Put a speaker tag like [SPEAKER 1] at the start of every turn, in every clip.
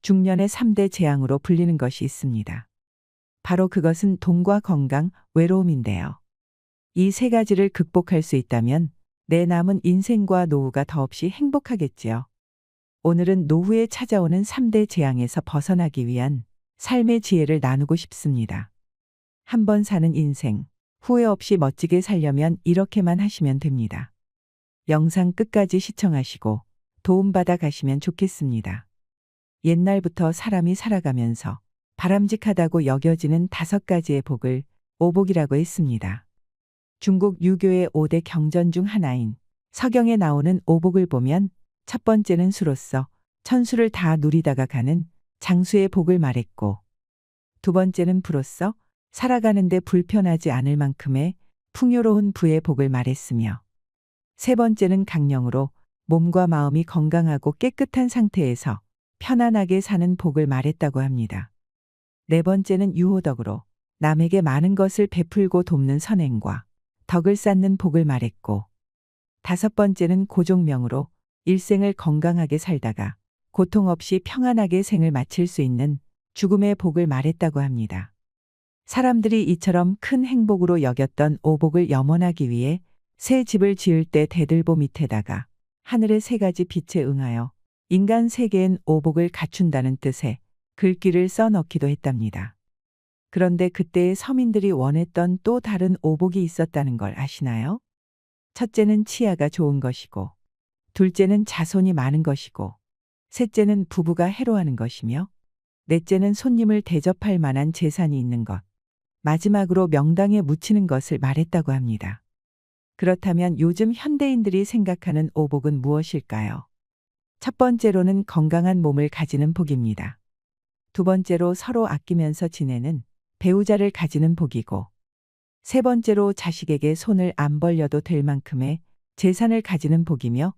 [SPEAKER 1] 중년의 3대 재앙으로 불리는 것이 있습니다. 바로 그것은 돈과 건강, 외로움인데요. 이 세 가지를 극복할 수 있다면 내 남은 인생과 노후가 더없이 행복하겠지요. 오늘은 노후에 찾아오는 3대 재앙에서 벗어나기 위한 삶의 지혜를 나누고 싶습니다. 한 번 사는 인생, 후회 없이 멋지게 살려면 이렇게만 하시면 됩니다. 영상 끝까지 시청하시고 도움받아 가시면 좋겠습니다. 옛날부터 사람이 살아가면서 바람직하다고 여겨지는 5가지의 복을 오복이라고 했습니다. 중국 유교의 5대 경전 중 하나인 서경에 나오는 오복을 보면 첫 번째는 수로서 천수를 다 누리다가 가는 장수의 복을 말했고, 두 번째는 부로서 살아가는데 불편하지 않을 만큼의 풍요로운 부의 복을 말했으며, 세 번째는 강령으로 몸과 마음이 건강하고 깨끗한 상태에서 편안하게 사는 복을 말했다고 합니다. 네 번째는 유호덕으로 남에게 많은 것을 베풀고 돕는 선행과 덕을 쌓는 복을 말했고, 다섯 번째는 고종명으로 일생을 건강하게 살다가 고통 없이 평안하게 생을 마칠 수 있는 죽음의 복을 말했다고 합니다. 사람들이 이처럼 큰 행복으로 여겼던 오복을 염원하기 위해 새 집을 지을 때 대들보 밑에다가 하늘의 3가지 빛에 응하여 인간 세계엔 오복을 갖춘다는 뜻의 글귀를 써넣기도 했답니다. 그런데 그때의 서민들이 원했던 또 다른 오복이 있었다는 걸 아시나요? 첫째는 치아가 좋은 것이고, 둘째는 자손이 많은 것이고, 셋째는 부부가 해로하는 것이며, 넷째는 손님을 대접할 만한 재산이 있는 것, 마지막으로 명당에 묻히는 것을 말했다고 합니다. 그렇다면 요즘 현대인들이 생각하는 오복은 무엇일까요? 첫 번째로는 건강한 몸을 가지는 복입니다. 두 번째로 서로 아끼면서 지내는 배우자를 가지는 복이고, 세 번째로 자식에게 손을 안 벌려도 될 만큼의 재산을 가지는 복이며,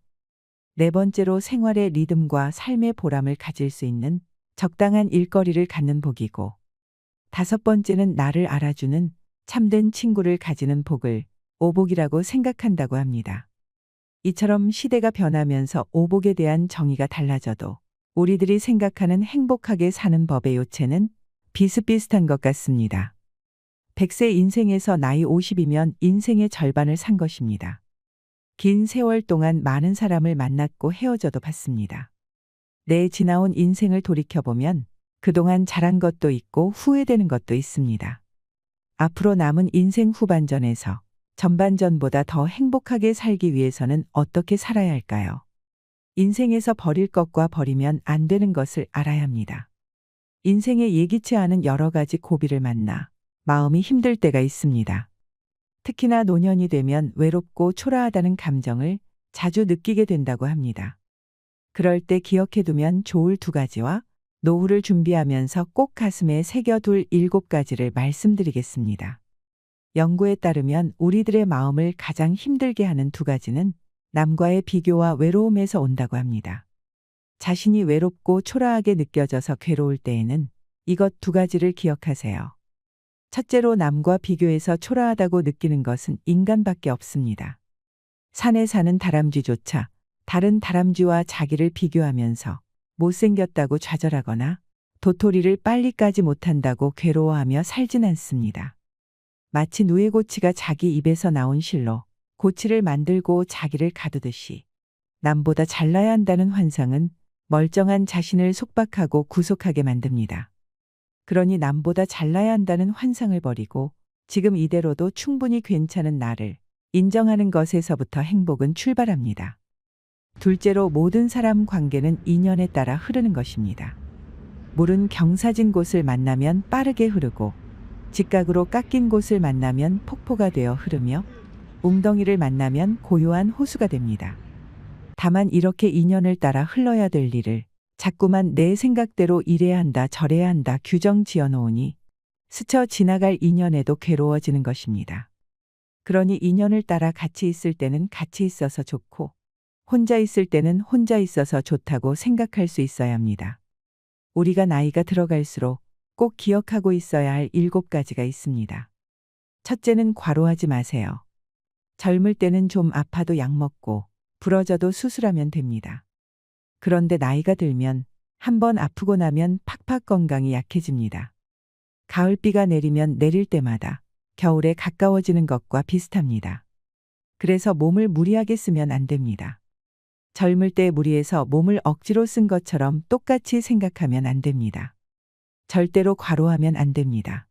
[SPEAKER 1] 네 번째로 생활의 리듬과 삶의 보람을 가질 수 있는 적당한 일거리를 갖는 복이고, 다섯 번째는 나를 알아주는 참된 친구를 가지는 복을 오복이라고 생각한다고 합니다. 이처럼 시대가 변하면서 오복에 대한 정의가 달라져도 우리들이 생각하는 행복하게 사는 법의 요체는 비슷비슷한 것 같습니다. 100세 인생에서 나이 50이면 인생의 절반을 산 것입니다. 긴 세월 동안 많은 사람을 만났고 헤어져도 봤습니다. 내 지나온 인생을 돌이켜보면 그동안 잘한 것도 있고 후회되는 것도 있습니다. 앞으로 남은 인생 후반전에서 전반전보다 더 행복하게 살기 위해서는 어떻게 살아야 할까요? 인생에서 버릴 것과 버리면 안 되는 것을 알아야 합니다. 인생에 예기치 않은 여러 가지 고비를 만나 마음이 힘들 때가 있습니다. 특히나 노년이 되면 외롭고 초라하다는 감정을 자주 느끼게 된다고 합니다. 그럴 때 기억해두면 좋을 2가지와 노후를 준비하면서 꼭 가슴에 새겨둘 7가지를 말씀드리겠습니다. 연구에 따르면 우리들의 마음을 가장 힘들게 하는 2가지는 남과의 비교와 외로움에서 온다고 합니다. 자신이 외롭고 초라하게 느껴져서 괴로울 때에는 이것 2가지를 기억하세요. 첫째로 남과 비교해서 초라하다고 느끼는 것은 인간밖에 없습니다. 산에 사는 다람쥐조차 다른 다람쥐와 자기를 비교하면서 못생겼다고 좌절하거나 도토리를 빨리 까지 못한다고 괴로워하며 살진 않습니다. 마치 누에고치가 자기 입에서 나온 실로 고치를 만들고 자기를 가두듯이 남보다 잘나야 한다는 환상은 멀쩡한 자신을 속박하고 구속하게 만듭니다. 그러니 남보다 잘나야 한다는 환상을 버리고 지금 이대로도 충분히 괜찮은 나를 인정하는 것에서부터 행복은 출발합니다. 둘째로 모든 사람 관계는 인연에 따라 흐르는 것입니다. 물은 경사진 곳을 만나면 빠르게 흐르고 직각으로 깎인 곳을 만나면 폭포가 되어 흐르며 웅덩이를 만나면 고요한 호수가 됩니다. 다만 이렇게 인연을 따라 흘러야 될 일을 자꾸만 내 생각대로 이래야 한다 저래야 한다 규정 지어놓으니 스쳐 지나갈 인연에도 괴로워지는 것입니다. 그러니 인연을 따라 같이 있을 때는 같이 있어서 좋고 혼자 있을 때는 혼자 있어서 좋다고 생각할 수 있어야 합니다. 우리가 나이가 들어갈수록 꼭 기억하고 있어야 할 7가지가 있습니다. 첫째는 과로하지 마세요. 젊을 때는 좀 아파도 약 먹고 부러져도 수술하면 됩니다. 그런데 나이가 들면 한번 아프고 나면 팍팍 건강이 약해집니다. 가을비가 내리면 내릴 때마다 겨울에 가까워지는 것과 비슷합니다. 그래서 몸을 무리하게 쓰면 안 됩니다. 젊을 때 무리해서 몸을 억지로 쓴 것처럼 똑같이 생각하면 안 됩니다. 절대로 과로하면 안 됩니다.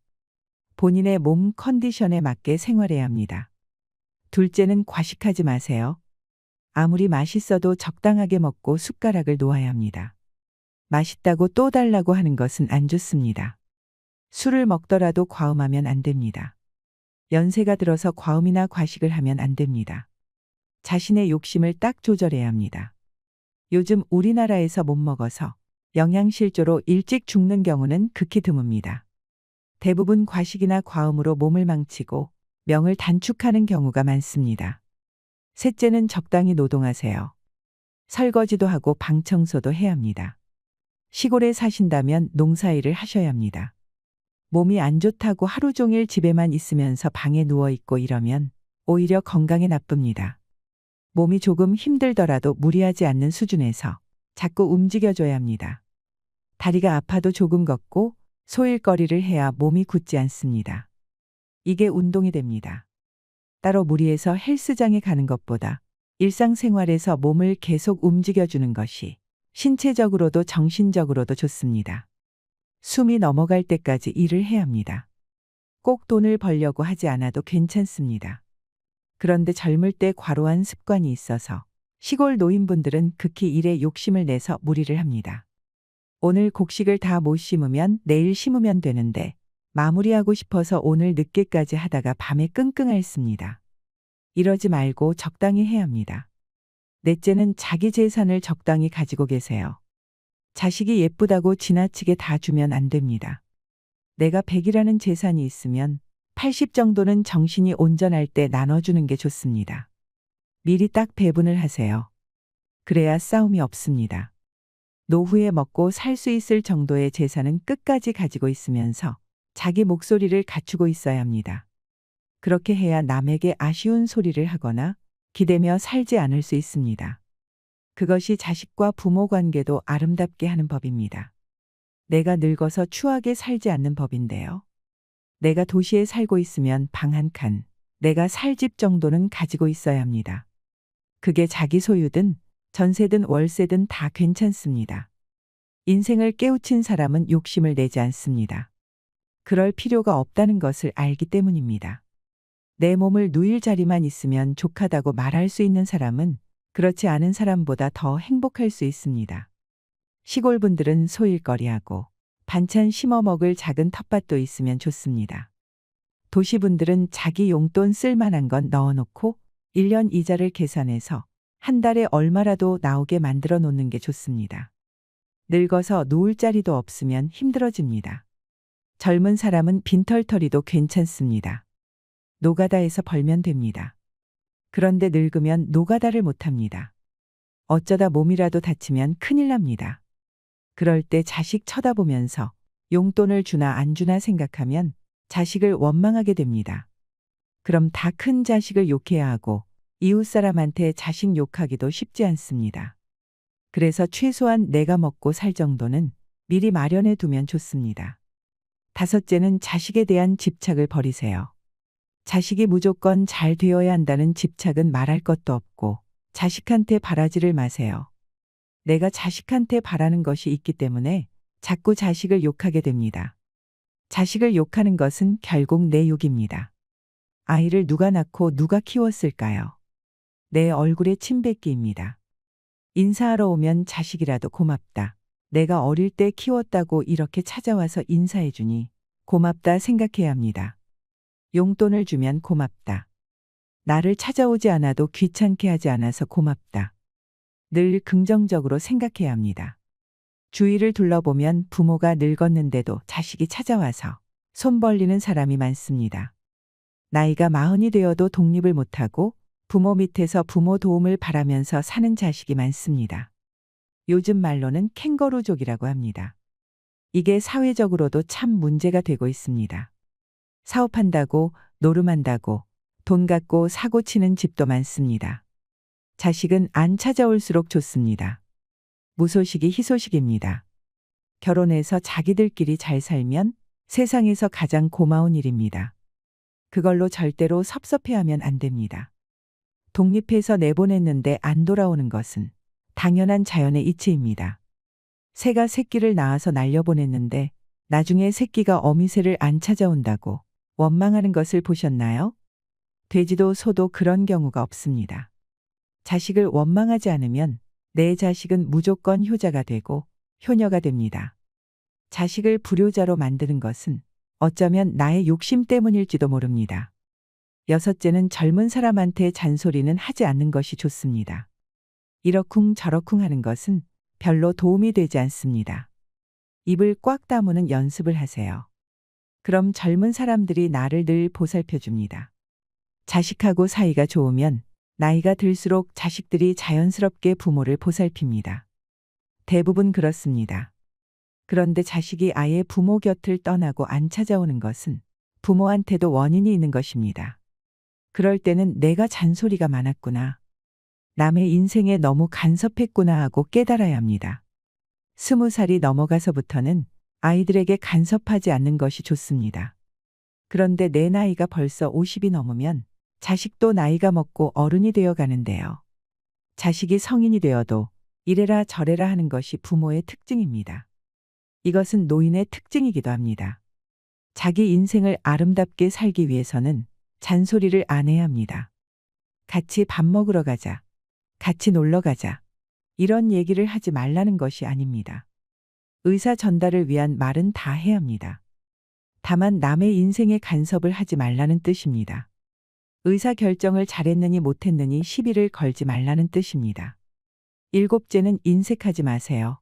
[SPEAKER 1] 본인의 몸 컨디션에 맞게 생활해야 합니다. 둘째는 과식하지 마세요. 아무리 맛있어도 적당하게 먹고 숟가락을 놓아야 합니다. 맛있다고 또 달라고 하는 것은 안 좋습니다. 술을 먹더라도 과음하면 안 됩니다. 연세가 들어서 과음이나 과식을 하면 안 됩니다. 자신의 욕심을 딱 조절해야 합니다. 요즘 우리나라에서 못 먹어서 영양실조로 일찍 죽는 경우는 극히 드뭅니다. 대부분 과식이나 과음으로 몸을 망치고 명을 단축하는 경우가 많습니다. 셋째는 적당히 노동하세요. 설거지도 하고 방 청소도 해야 합니다. 시골에 사신다면 농사일을 하셔야 합니다. 몸이 안 좋다고 하루 종일 집에만 있으면서 방에 누워 있고 이러면 오히려 건강에 나쁩니다. 몸이 조금 힘들더라도 무리하지 않는 수준에서 자꾸 움직여줘야 합니다. 다리가 아파도 조금 걷고 소일거리를 해야 몸이 굳지 않습니다. 이게 운동이 됩니다. 따로 무리해서 헬스장에 가는 것보다 일상생활에서 몸을 계속 움직여주는 것이 신체적으로도 정신적으로도 좋습니다. 숨이 넘어갈 때까지 일을 해야 합니다. 꼭 돈을 벌려고 하지 않아도 괜찮습니다. 그런데 젊을 때 과로한 습관이 있어서 시골 노인분들은 극히 일에 욕심을 내서 무리를 합니다. 오늘 곡식을 다 못 심으면 내일 심으면 되는데 마무리하고 싶어서 오늘 늦게까지 하다가 밤에 끙끙 앓습니다. 이러지 말고 적당히 해야 합니다. 넷째는 자기 재산을 적당히 가지고 계세요. 자식이 예쁘다고 지나치게 다 주면 안 됩니다. 내가 100이라는 재산이 있으면 80 정도는 정신이 온전할 때 나눠주는 게 좋습니다. 미리 딱 배분을 하세요. 그래야 싸움이 없습니다. 노후에 먹고 살 수 있을 정도의 재산은 끝까지 가지고 있으면서 자기 목소리를 갖추고 있어야 합니다. 그렇게 해야 남에게 아쉬운 소리를 하거나 기대며 살지 않을 수 있습니다. 그것이 자식과 부모 관계도 아름답게 하는 법입니다. 내가 늙어서 추하게 살지 않는 법인데요. 내가 도시에 살고 있으면 방 한 칸, 내가 살 집 정도는 가지고 있어야 합니다. 그게 자기 소유든 전세든 월세든 다 괜찮습니다. 인생을 깨우친 사람은 욕심을 내지 않습니다. 그럴 필요가 없다는 것을 알기 때문입니다. 내 몸을 누일 자리만 있으면 족하다고 말할 수 있는 사람은 그렇지 않은 사람보다 더 행복할 수 있습니다. 시골 분들은 소일거리하고 반찬 심어 먹을 작은 텃밭도 있으면 좋습니다. 도시 분들은 자기 용돈 쓸만한 건 넣어놓고 1년 이자를 계산해서 한 달에 얼마라도 나오게 만들어 놓는 게 좋습니다. 늙어서 누울 자리도 없으면 힘들어집니다. 젊은 사람은 빈털터리도 괜찮습니다. 노가다에서 벌면 됩니다. 그런데 늙으면 노가다를 못합니다. 어쩌다 몸이라도 다치면 큰일 납니다. 그럴 때 자식 쳐다보면서 용돈을 주나 안 주나 생각하면 자식을 원망하게 됩니다. 그럼 다 큰 자식을 욕해야 하고 이웃 사람한테 자식 욕하기도 쉽지 않습니다. 그래서 최소한 내가 먹고 살 정도는 미리 마련해 두면 좋습니다. 다섯째는 자식에 대한 집착을 버리세요. 자식이 무조건 잘 되어야 한다는 집착은 말할 것도 없고 자식한테 바라지를 마세요. 내가 자식한테 바라는 것이 있기 때문에 자꾸 자식을 욕하게 됩니다. 자식을 욕하는 것은 결국 내 욕입니다. 아이를 누가 낳고 누가 키웠을까요? 내 얼굴에 침 뱉기입니다. 인사하러 오면 자식이라도 고맙다. 내가 어릴 때 키웠다고 이렇게 찾아와서 인사해주니 고맙다 생각해야 합니다. 용돈을 주면 고맙다. 나를 찾아오지 않아도 귀찮게 하지 않아서 고맙다. 늘 긍정적으로 생각해야 합니다. 주위를 둘러보면 부모가 늙었는데도 자식이 찾아와서 손 벌리는 사람이 많습니다. 나이가 40이 되어도 독립을 못하고 부모 밑에서 부모 도움을 바라면서 사는 자식이 많습니다. 요즘 말로는 캥거루족이라고 합니다. 이게 사회적으로도 참 문제가 되고 있습니다. 사업한다고, 노름한다고, 돈 갖고 사고 치는 집도 많습니다. 자식은 안 찾아올수록 좋습니다. 무소식이 희소식입니다. 결혼해서 자기들끼리 잘 살면 세상에서 가장 고마운 일입니다. 그걸로 절대로 섭섭해하면 안 됩니다. 독립해서 내보냈는데 안 돌아오는 것은 당연한 자연의 이치입니다. 새가 새끼를 낳아서 날려보냈는데 나중에 새끼가 어미새를 안 찾아온다고 원망하는 것을 보셨나요? 돼지도 소도 그런 경우가 없습니다. 자식을 원망하지 않으면 내 자식은 무조건 효자가 되고 효녀가 됩니다. 자식을 불효자로 만드는 것은 어쩌면 나의 욕심 때문일지도 모릅니다. 여섯째는 젊은 사람한테 잔소리는 하지 않는 것이 좋습니다. 이러쿵 저러쿵 하는 것은 별로 도움이 되지 않습니다. 입을 꽉 다무는 연습을 하세요. 그럼 젊은 사람들이 나를 늘 보살펴 줍니다. 자식하고 사이가 좋으면 나이가 들수록 자식들이 자연스럽게 부모를 보살핍니다. 대부분 그렇습니다. 그런데 자식이 아예 부모 곁을 떠나고 안 찾아오는 것은 부모한테도 원인이 있는 것입니다. 그럴 때는 내가 잔소리가 많았구나. 남의 인생에 너무 간섭했구나 하고 깨달아야 합니다. 20살이 넘어가서부터는 아이들에게 간섭하지 않는 것이 좋습니다. 그런데 내 나이가 벌써 50이 넘으면 자식도 나이가 먹고 어른이 되어 가는데요. 자식이 성인이 되어도 이래라 저래라 하는 것이 부모의 특징입니다. 이것은 노인의 특징이기도 합니다. 자기 인생을 아름답게 살기 위해서는 잔소리를 안 해야 합니다. 같이 밥 먹으러 가자. 같이 놀러 가자. 이런 얘기를 하지 말라는 것이 아닙니다. 의사 전달을 위한 말은 다 해야 합니다. 다만 남의 인생에 간섭을 하지 말라는 뜻입니다. 의사 결정을 잘했느니 못했느니 시비를 걸지 말라는 뜻입니다. 일곱째는 인색하지 마세요.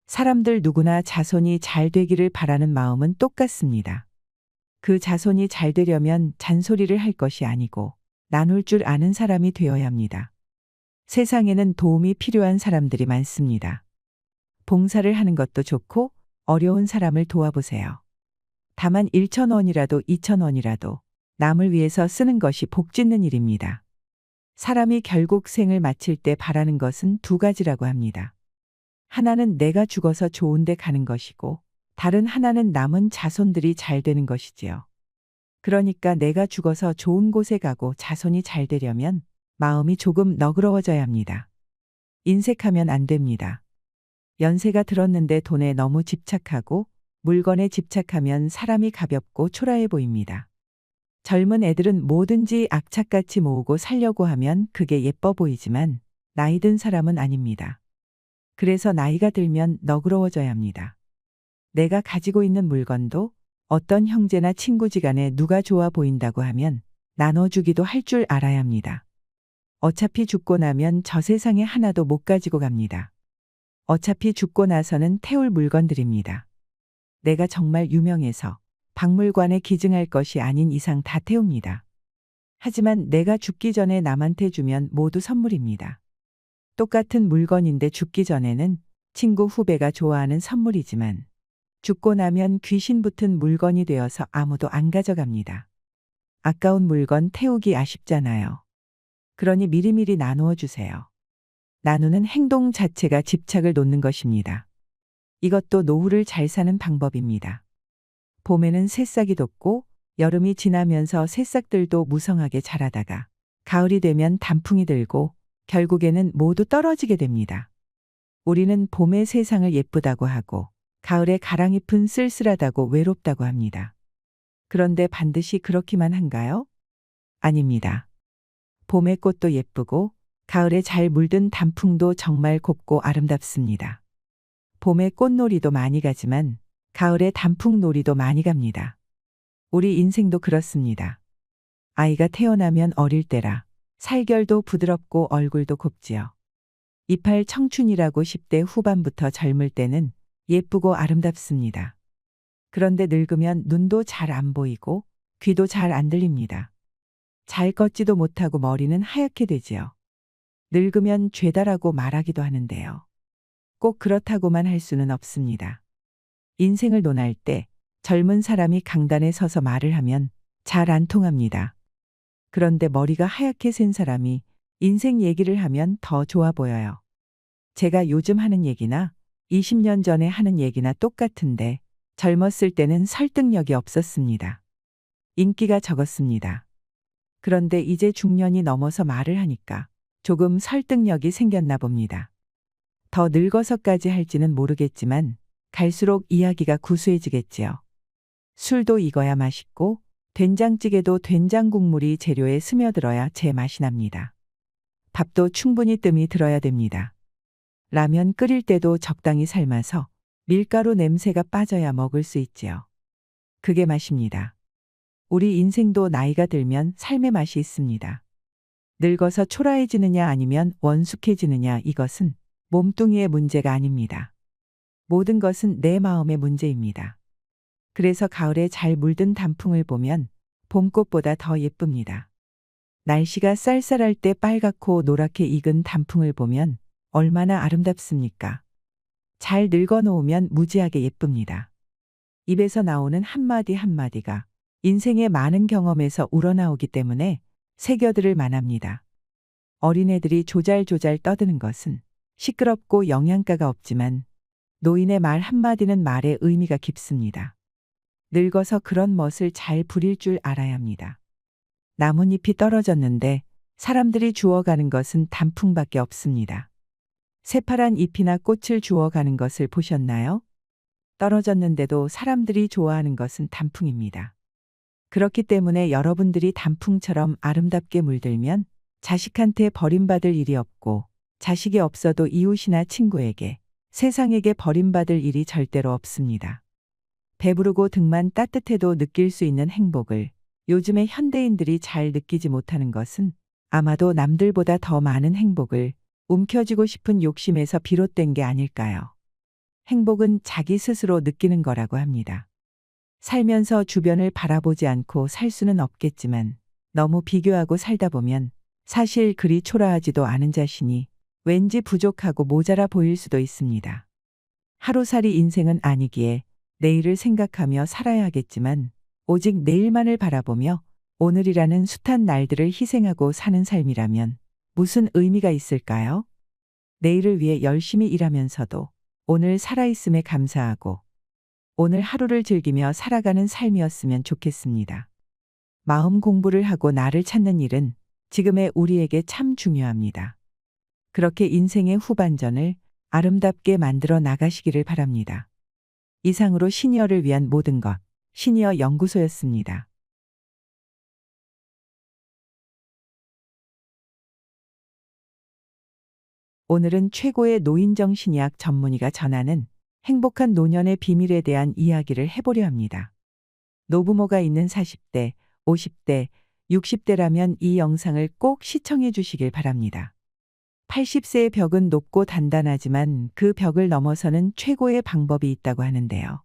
[SPEAKER 1] 사람들 누구나 자손이 잘 되기를 바라는 마음은 똑같습니다. 그 자손이 잘 되려면 잔소리를 할 것이 아니고 나눌 줄 아는 사람이 되어야 합니다. 세상에는 도움이 필요한 사람들이 많습니다. 봉사를 하는 것도 좋고 어려운 사람을 도와보세요. 다만 1,000원이라도 2,000원이라도 남을 위해서 쓰는 것이 복 짓는 일입니다. 사람이 결국 생을 마칠 때 바라는 것은 두 가지라고 합니다. 하나는 내가 죽어서 좋은 데 가는 것이고 다른 하나는 남은 자손들이 잘 되는 것이지요. 그러니까 내가 죽어서 좋은 곳에 가고 자손이 잘 되려면 마음이 조금 너그러워져야 합니다. 인색하면 안 됩니다. 연세가 들었는데 돈에 너무 집착하고 물건에 집착하면 사람이 가볍고 초라해 보입니다. 젊은 애들은 뭐든지 악착같이 모으고 살려고 하면 그게 예뻐 보이지만 나이 든 사람은 아닙니다. 그래서 나이가 들면 너그러워져야 합니다. 내가 가지고 있는 물건도 어떤 형제나 친구지간에 누가 좋아 보인다고 하면 나눠주기도 할 줄 알아야 합니다. 어차피 죽고 나면 저 세상에 하나도 못 가지고 갑니다. 어차피 죽고 나서는 태울 물건들입니다. 내가 정말 유명해서 박물관에 기증할 것이 아닌 이상 다 태웁니다. 하지만 내가 죽기 전에 남한테 주면 모두 선물입니다. 똑같은 물건인데 죽기 전에는 친구 후배가 좋아하는 선물이지만 죽고 나면 귀신 붙은 물건이 되어서 아무도 안 가져갑니다. 아까운 물건 태우기 아쉽잖아요. 그러니 미리미리 나누어 주세요. 나누는 행동 자체가 집착을 놓는 것입니다. 이것도 노후를 잘 사는 방법입니다. 봄에는 새싹이 돋고 여름이 지나면서 새싹들도 무성하게 자라다가 가을이 되면 단풍이 들고 결국에는 모두 떨어지게 됩니다. 우리는 봄에 세상을 예쁘다고 하고 가을에 가랑잎은 쓸쓸하다고 외롭다고 합니다. 그런데 반드시 그렇기만 한가요? 아닙니다. 봄의 꽃도 예쁘고 가을에 잘 물든 단풍도 정말 곱고 아름답습니다. 봄에 꽃놀이도 많이 가지만 가을에 단풍놀이도 많이 갑니다. 우리 인생도 그렇습니다. 아이가 태어나면 어릴 때라 살결도 부드럽고 얼굴도 곱지요. 28 청춘이라고 10대 후반부터 젊을 때는 예쁘고 아름답습니다. 그런데 늙으면 눈도 잘 안 보이고 귀도 잘 안 들립니다. 잘 걷지도 못하고 머리는 하얗게 되지요. 늙으면 죄다라고 말하기도 하는데요. 꼭 그렇다고만 할 수는 없습니다. 인생을 논할 때 젊은 사람이 강단에 서서 말을 하면 잘 안 통합니다. 그런데 머리가 하얗게 센 사람이 인생 얘기를 하면 더 좋아 보여요. 제가 요즘 하는 얘기나 20년 전에 하는 얘기나 똑같은데 젊었을 때는 설득력이 없었습니다. 인기가 적었습니다. 그런데 이제 중년이 넘어서 말을 하니까 조금 설득력이 생겼나 봅니다. 더 늙어서까지 할지는 모르겠지만 갈수록 이야기가 구수해지겠지요. 술도 익어야 맛있고 된장찌개도 된장 국물이 재료에 스며들어야 제맛이 납니다. 밥도 충분히 뜸이 들어야 됩니다. 라면 끓일 때도 적당히 삶아서 밀가루 냄새가 빠져야 먹을 수 있지요. 그게 맛입니다. 우리 인생도 나이가 들면 삶의 맛이 있습니다. 늙어서 초라해지느냐 아니면 원숙해지느냐 이것은 몸뚱이의 문제가 아닙니다. 모든 것은 내 마음의 문제입니다. 그래서 가을에 잘 물든 단풍을 보면 봄꽃보다 더 예쁩니다. 날씨가 쌀쌀할 때 빨갛고 노랗게 익은 단풍을 보면 얼마나 아름답습니까? 잘 늙어 놓으면 무지하게 예쁩니다. 입에서 나오는 한마디 한마디가 인생의 많은 경험에서 우러나오기 때문에 새겨들을 만합니다. 어린애들이 조잘조잘 떠드는 것은 시끄럽고 영양가가 없지만 노인의 말 한마디는 말의 의미가 깊습니다. 늙어서 그런 멋을 잘 부릴 줄 알아야 합니다. 나뭇잎이 떨어졌는데 사람들이 주워가는 것은 단풍밖에 없습니다. 새파란 잎이나 꽃을 주워가는 것을 보셨나요? 떨어졌는데도 사람들이 좋아하는 것은 단풍입니다. 그렇기 때문에 여러분들이 단풍처럼 아름답게 물들면 자식한테 버림받을 일이 없고 자식이 없어도 이웃이나 친구에게, 세상에게 버림받을 일이 절대로 없습니다. 배부르고 등만 따뜻해도 느낄 수 있는 행복을 요즘의 현대인들이 잘 느끼지 못하는 것은 아마도 남들보다 더 많은 행복을 움켜쥐고 싶은 욕심에서 비롯된 게 아닐까요? 행복은 자기 스스로 느끼는 거라고 합니다. 살면서 주변을 바라보지 않고 살 수는 없겠지만 너무 비교하고 살다 보면 사실 그리 초라하지도 않은 자신이 왠지 부족하고 모자라 보일 수도 있습니다. 하루살이 인생은 아니기에 내일을 생각하며 살아야 하겠지만 오직 내일만을 바라보며 오늘이라는 숱한 날들을 희생하고 사는 삶이라면 무슨 의미가 있을까요? 내일을 위해 열심히 일하면서도 오늘 살아있음에 감사하고 오늘 하루를 즐기며 살아가는 삶이었으면 좋겠습니다. 마음 공부를 하고 나를 찾는 일은 지금의 우리에게 참 중요합니다. 그렇게 인생의 후반전을 아름답게 만들어 나가시기를 바랍니다. 이상으로 시니어를 위한 모든 것, 시니어 연구소였습니다. 오늘은 최고의 노인정신의학 전문의가 전하는 행복한 노년의 비밀에 대한 이야기를 해보려 합니다. 노부모가 있는 40대, 50대, 60대라면 이 영상을 꼭 시청해 주시길 바랍니다. 80세의 벽은 높고 단단하지만 그 벽을 넘어서는 최고의 방법이 있다고 하는데요.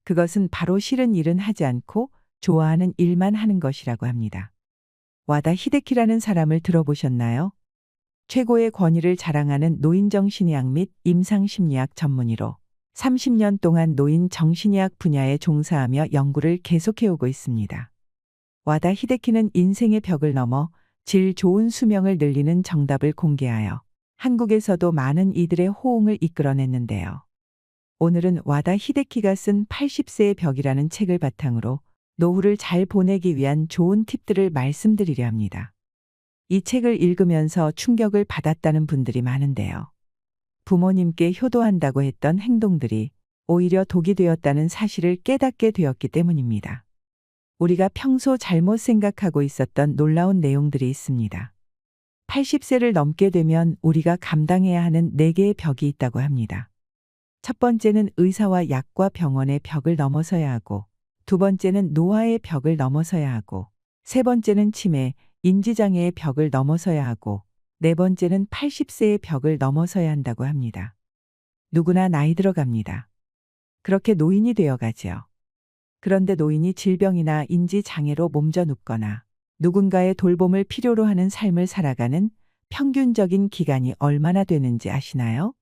[SPEAKER 1] 그것은 바로 싫은 일은 하지 않고 좋아하는 일만 하는 것이라고 합니다. 와다 히데키라는 사람을 들어보셨나요? 최고의 권위를 자랑하는 노인정신의학 및 임상심리학 전문의로 30년 동안 노인 정신의학 분야에 종사하며 연구를 계속해오고 있습니다. 와다 히데키는 인생의 벽을 넘어 질 좋은 수명을 늘리는 정답을 공개하여 한국에서도 많은 이들의 호응을 이끌어냈는데요. 오늘은 와다 히데키가 쓴 80세의 벽이라는 책을 바탕으로 노후를 잘 보내기 위한 좋은 팁들을 말씀드리려 합니다. 이 책을 읽으면서 충격을 받았다는 분들이 많은데요. 부모님께 효도한다고 했던 행동들이 오히려 독이 되었다는 사실을 깨닫게 되었기 때문입니다. 우리가 평소 잘못 생각하고 있었던 놀라운 내용들이 있습니다. 80세를 넘게 되면 우리가 감당해야 하는 4개의 벽이 있다고 합니다. 첫 번째는 의사와 약과 병원의 벽을 넘어서야 하고, 두 번째는 노화의 벽을 넘어서야 하고, 세 번째는 치매, 인지장애의 벽을 넘어서야 하고, 네 번째는 80세의 벽을 넘어서야 한다고 합니다. 누구나 나이 들어갑니다. 그렇게 노인이 되어가지요. 그런데 노인이 질병이나 인지장애로 몸져 눕거나 누군가의 돌봄을 필요로 하는 삶을 살아가는 평균적인 기간이 얼마나 되는지 아시나요?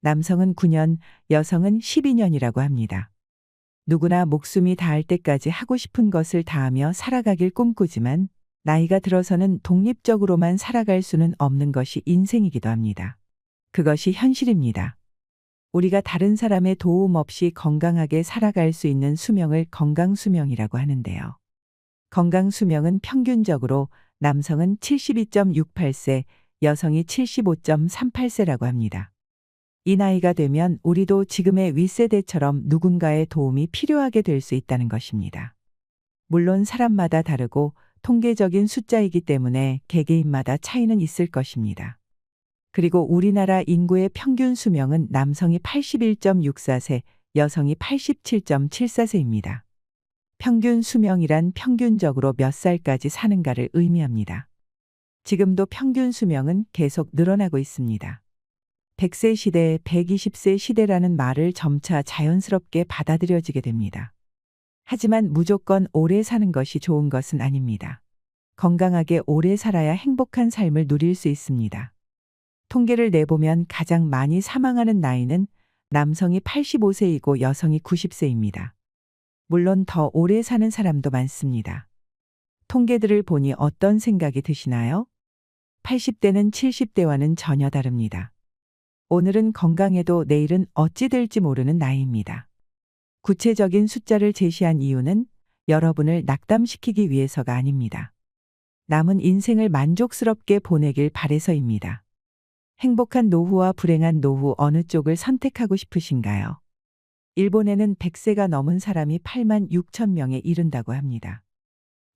[SPEAKER 1] 남성은 9년, 여성은 12년이라고 합니다. 누구나 목숨이 닿을 때까지 하고 싶은 것을 다하며 살아가길 꿈꾸지만 나이가 들어서는 독립적으로만 살아갈 수는 없는 것이 인생이기도 합니다. 그것이 현실입니다. 우리가 다른 사람의 도움 없이 건강하게 살아갈 수 있는 수명을 건강수명이라고 하는데요. 건강수명은 평균적으로 남성은 72.68세, 여성이 75.38세라고 합니다. 이 나이가 되면 우리도 지금의 윗세대처럼 누군가의 도움이 필요하게 될 수 있다는 것입니다. 물론 사람마다 다르고 통계적인 숫자이기 때문에 개개인마다 차이는 있을 것입니다. 그리고 우리나라 인구의 평균 수명은 남성이 81.64세, 여성이 87.74세입니다. 평균 수명이란 평균적으로 몇 살까지 사는가를 의미합니다. 지금도 평균 수명은 계속 늘어나고 있습니다. 100세 시대, 120세 시대라는 말을 점차 자연스럽게 받아들여지게 됩니다. 하지만 무조건 오래 사는 것이 좋은 것은 아닙니다. 건강하게 오래 살아야 행복한 삶을 누릴 수 있습니다. 통계를 내보면 가장 많이 사망하는 나이는 남성이 85세이고 여성이 90세입니다. 물론 더 오래 사는 사람도 많습니다. 통계들을 보니 어떤 생각이 드시나요? 80대는 70대와는 전혀 다릅니다. 오늘은 건강해도 내일은 어찌 될지 모르는 나이입니다. 구체적인 숫자를 제시한 이유는 여러분을 낙담시키기 위해서가 아닙니다. 남은 인생을 만족스럽게 보내길 바래서입니다. 행복한 노후와 불행한 노후 어느 쪽을 선택하고 싶으신가요? 일본에는 100세가 넘은 사람이 8만 6천 명에 이른다고 합니다.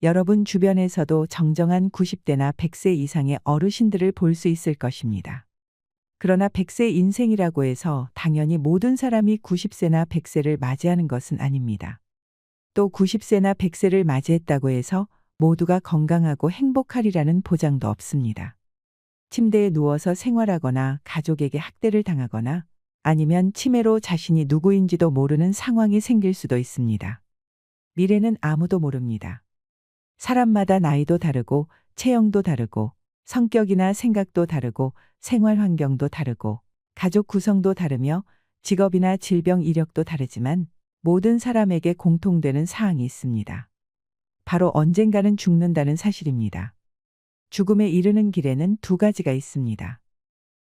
[SPEAKER 1] 여러분 주변에서도 정정한 90대나 100세 이상의 어르신들을 볼 수 있을 것입니다. 그러나 100세 인생이라고 해서 당연히 모든 사람이 90세나 100세를 맞이하는 것은 아닙니다. 또 90세나 100세를 맞이했다고 해서 모두가 건강하고 행복하리라는 보장도 없습니다. 침대에 누워서 생활하거나 가족에게 학대를 당하거나 아니면 치매로 자신이 누구인지도 모르는 상황이 생길 수도 있습니다. 미래는 아무도 모릅니다. 사람마다 나이도 다르고 체형도 다르고 성격이나 생각도 다르고 생활 환경도 다르고 가족 구성도 다르며 직업이나 질병 이력도 다르지만 모든 사람에게 공통되는 사항이 있습니다. 바로 언젠가는 죽는다는 사실입니다. 죽음에 이르는 길에는 두 가지가 있습니다.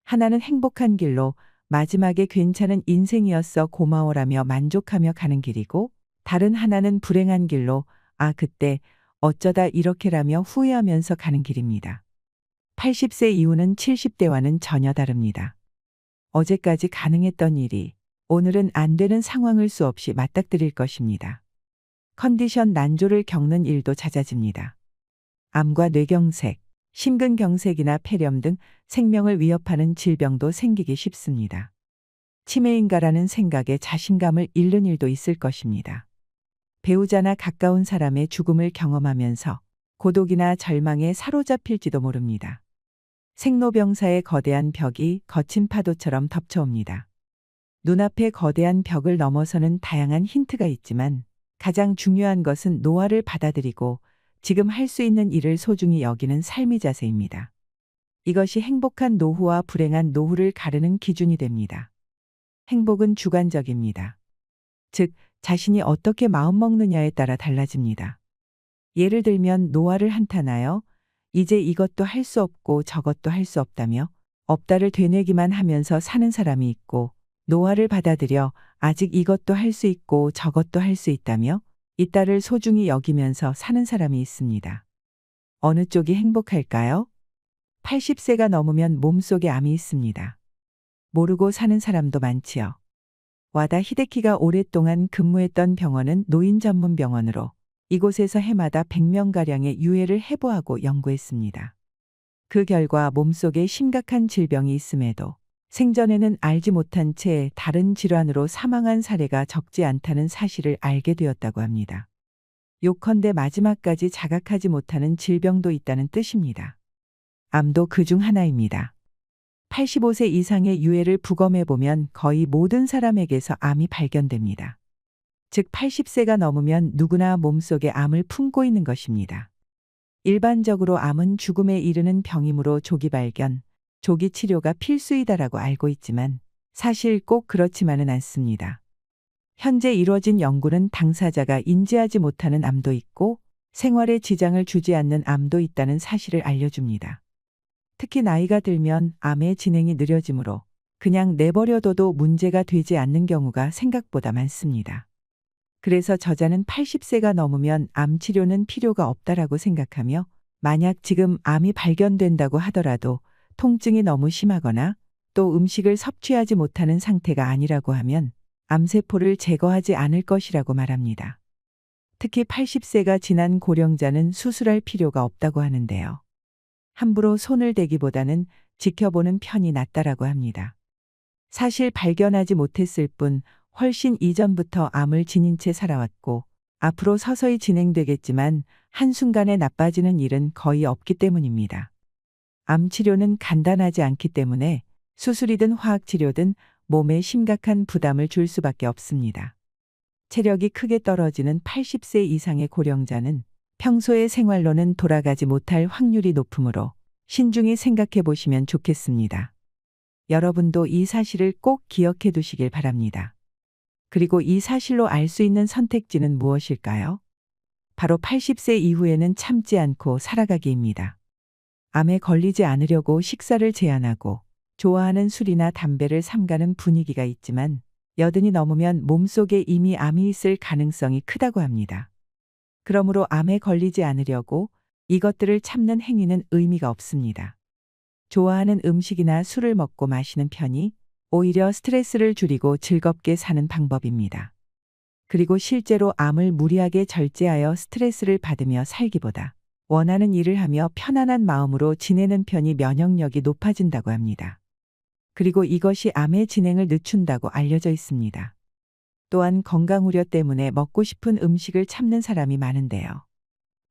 [SPEAKER 1] 하나는 행복한 길로 마지막에 괜찮은 인생이었어 고마워라며 만족하며 가는 길이고 다른 하나는 불행한 길로 그때 어쩌다 이렇게라며 후회하면서 가는 길입니다. 80세 이후는 70대와는 전혀 다릅니다. 어제까지 가능했던 일이 오늘은 안 되는 상황을 수없이 맞닥뜨릴 것입니다. 컨디션 난조를 겪는 일도 잦아집니다. 암과 뇌경색, 심근경색이나 폐렴 등 생명을 위협하는 질병도 생기기 쉽습니다. 치매인가라는 생각에 자신감을 잃는 일도 있을 것입니다. 배우자나 가까운 사람의 죽음을 경험하면서 고독이나 절망에 사로잡힐지도 모릅니다. 생로병사의 거대한 벽이 거친 파도처럼 덮쳐옵니다. 눈앞에 거대한 벽을 넘어서는 다양한 힌트가 있지만 가장 중요한 것은 노화를 받아들이고 지금 할 수 있는 일을 소중히 여기는 삶의 자세입니다. 이것이 행복한 노후와 불행한 노후를 가르는 기준이 됩니다. 행복은 주관적입니다. 즉, 자신이 어떻게 마음먹느냐에 따라 달라집니다. 예를 들면 노화를 한탄하여 이제 이것도 할 수 없고 저것도 할 수 없다며 없다를 되뇌기만 하면서 사는 사람이 있고 노화를 받아들여 아직 이것도 할 수 있고 저것도 할 수 있다며 있다를 소중히 여기면서 사는 사람이 있습니다. 어느 쪽이 행복할까요? 80세가 넘으면 몸속에 암이 있습니다. 모르고 사는 사람도 많지요. 와다 히데키가 오랫동안 근무했던 병원은 노인 전문 병원으로 이곳에서 해마다 100명가량의 유해를 해부하고 연구했습니다. 그 결과 몸속에 심각한 질병이 있음에도 생전에는 알지 못한 채 다른 질환으로 사망한 사례가 적지 않다는 사실을 알게 되었다고 합니다. 요컨대 마지막까지 자각하지 못하는 질병도 있다는 뜻입니다. 암도 그중 하나입니다. 85세 이상의 유해를 부검해보면 거의 모든 사람에게서 암이 발견됩니다. 즉 80세가 넘으면 누구나 몸속에 암을 품고 있는 것입니다. 일반적으로 암은 죽음에 이르는 병이므로 조기 발견, 조기 치료가 필수이다라고 알고 있지만 사실 꼭 그렇지만은 않습니다. 현재 이루어진 연구는 당사자가 인지하지 못하는 암도 있고 생활에 지장을 주지 않는 암도 있다는 사실을 알려줍니다. 특히 나이가 들면 암의 진행이 느려지므로 그냥 내버려둬도 문제가 되지 않는 경우가 생각보다 많습니다. 그래서 저자는 80세가 넘으면 암 치료는 필요가 없다라고 생각하며, 만약 지금 암이 발견된다고 하더라도 통증이 너무 심하거나 또 음식을 섭취하지 못하는 상태가 아니라고 하면 암세포를 제거하지 않을 것이라고 말합니다. 특히 80세가 지난 고령자는 수술할 필요가 없다고 하는데요. 함부로 손을 대기보다는 지켜보는 편이 낫다라고 합니다. 사실 발견하지 못했을 뿐 훨씬 이전부터 암을 지닌 채 살아왔고, 앞으로 서서히 진행되겠지만 한순간에 나빠지는 일은 거의 없기 때문입니다. 암 치료는 간단하지 않기 때문에 수술이든 화학치료든 몸에 심각한 부담을 줄 수밖에 없습니다. 체력이 크게 떨어지는 80세 이상의 고령자는 평소의 생활로는 돌아가지 못할 확률이 높으므로 신중히 생각해 보시면 좋겠습니다. 여러분도 이 사실을 꼭 기억해 두시길 바랍니다. 그리고 이 사실로 알 수 있는 선택지는 무엇일까요? 바로 80세 이후에는 참지 않고 살아가기입니다. 암에 걸리지 않으려고 식사를 제한하고 좋아하는 술이나 담배를 삼가는 분위기가 있지만, 여든이 넘으면 몸속에 이미 암이 있을 가능성이 크다고 합니다. 그러므로 암에 걸리지 않으려고 이것들을 참는 행위는 의미가 없습니다. 좋아하는 음식이나 술을 먹고 마시는 편이 오히려 스트레스를 줄이고 즐겁게 사는 방법입니다. 그리고 실제로 암을 무리하게 절제하여 스트레스를 받으며 살기보다 원하는 일을 하며 편안한 마음으로 지내는 편이 면역력이 높아진다고 합니다. 그리고 이것이 암의 진행을 늦춘다고 알려져 있습니다. 또한 건강 우려 때문에 먹고 싶은 음식을 참는 사람이 많은데요.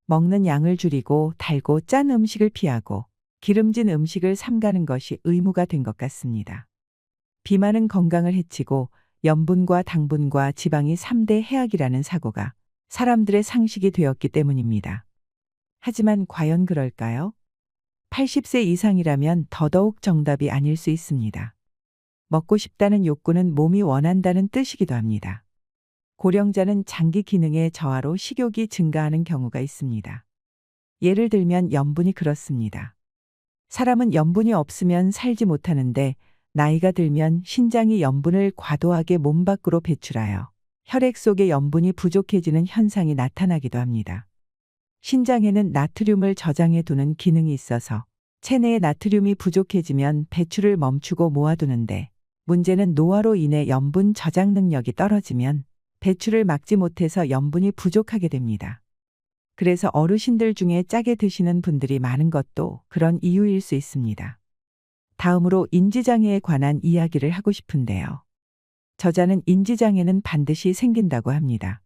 [SPEAKER 1] 먹는 양을 줄이고 달고 짠 음식을 피하고 기름진 음식을 삼가는 것이 의무가 된 것 같습니다. 비만은 건강을 해치고 염분과 당분과 지방이 3대 해악이라는 사고가 사람들의 상식이 되었기 때문입니다. 하지만 과연 그럴까요? 80세 이상이라면 더더욱 정답이 아닐 수 있습니다. 먹고 싶다는 욕구는 몸이 원한다는 뜻이기도 합니다. 고령자는 장기 기능의 저하로 식욕이 증가하는 경우가 있습니다. 예를 들면 염분이 그렇습니다. 사람은 염분이 없으면 살지 못하는데, 나이가 들면 신장이 염분을 과도하게 몸 밖으로 배출하여 혈액 속에 염분이 부족해지는 현상이 나타나기도 합니다. 신장에는 나트륨을 저장해 두는 기능이 있어서 체내에 나트륨이 부족해지면 배출을 멈추고 모아두는데, 문제는 노화로 인해 염분 저장 능력이 떨어지면 배출을 막지 못해서 염분이 부족하게 됩니다. 그래서 어르신들 중에 짜게 드시는 분들이 많은 것도 그런 이유일 수 있습니다. 다음으로 인지장애에 관한 이야기를 하고 싶은데요. 저자는 인지장애는 반드시 생긴다고 합니다.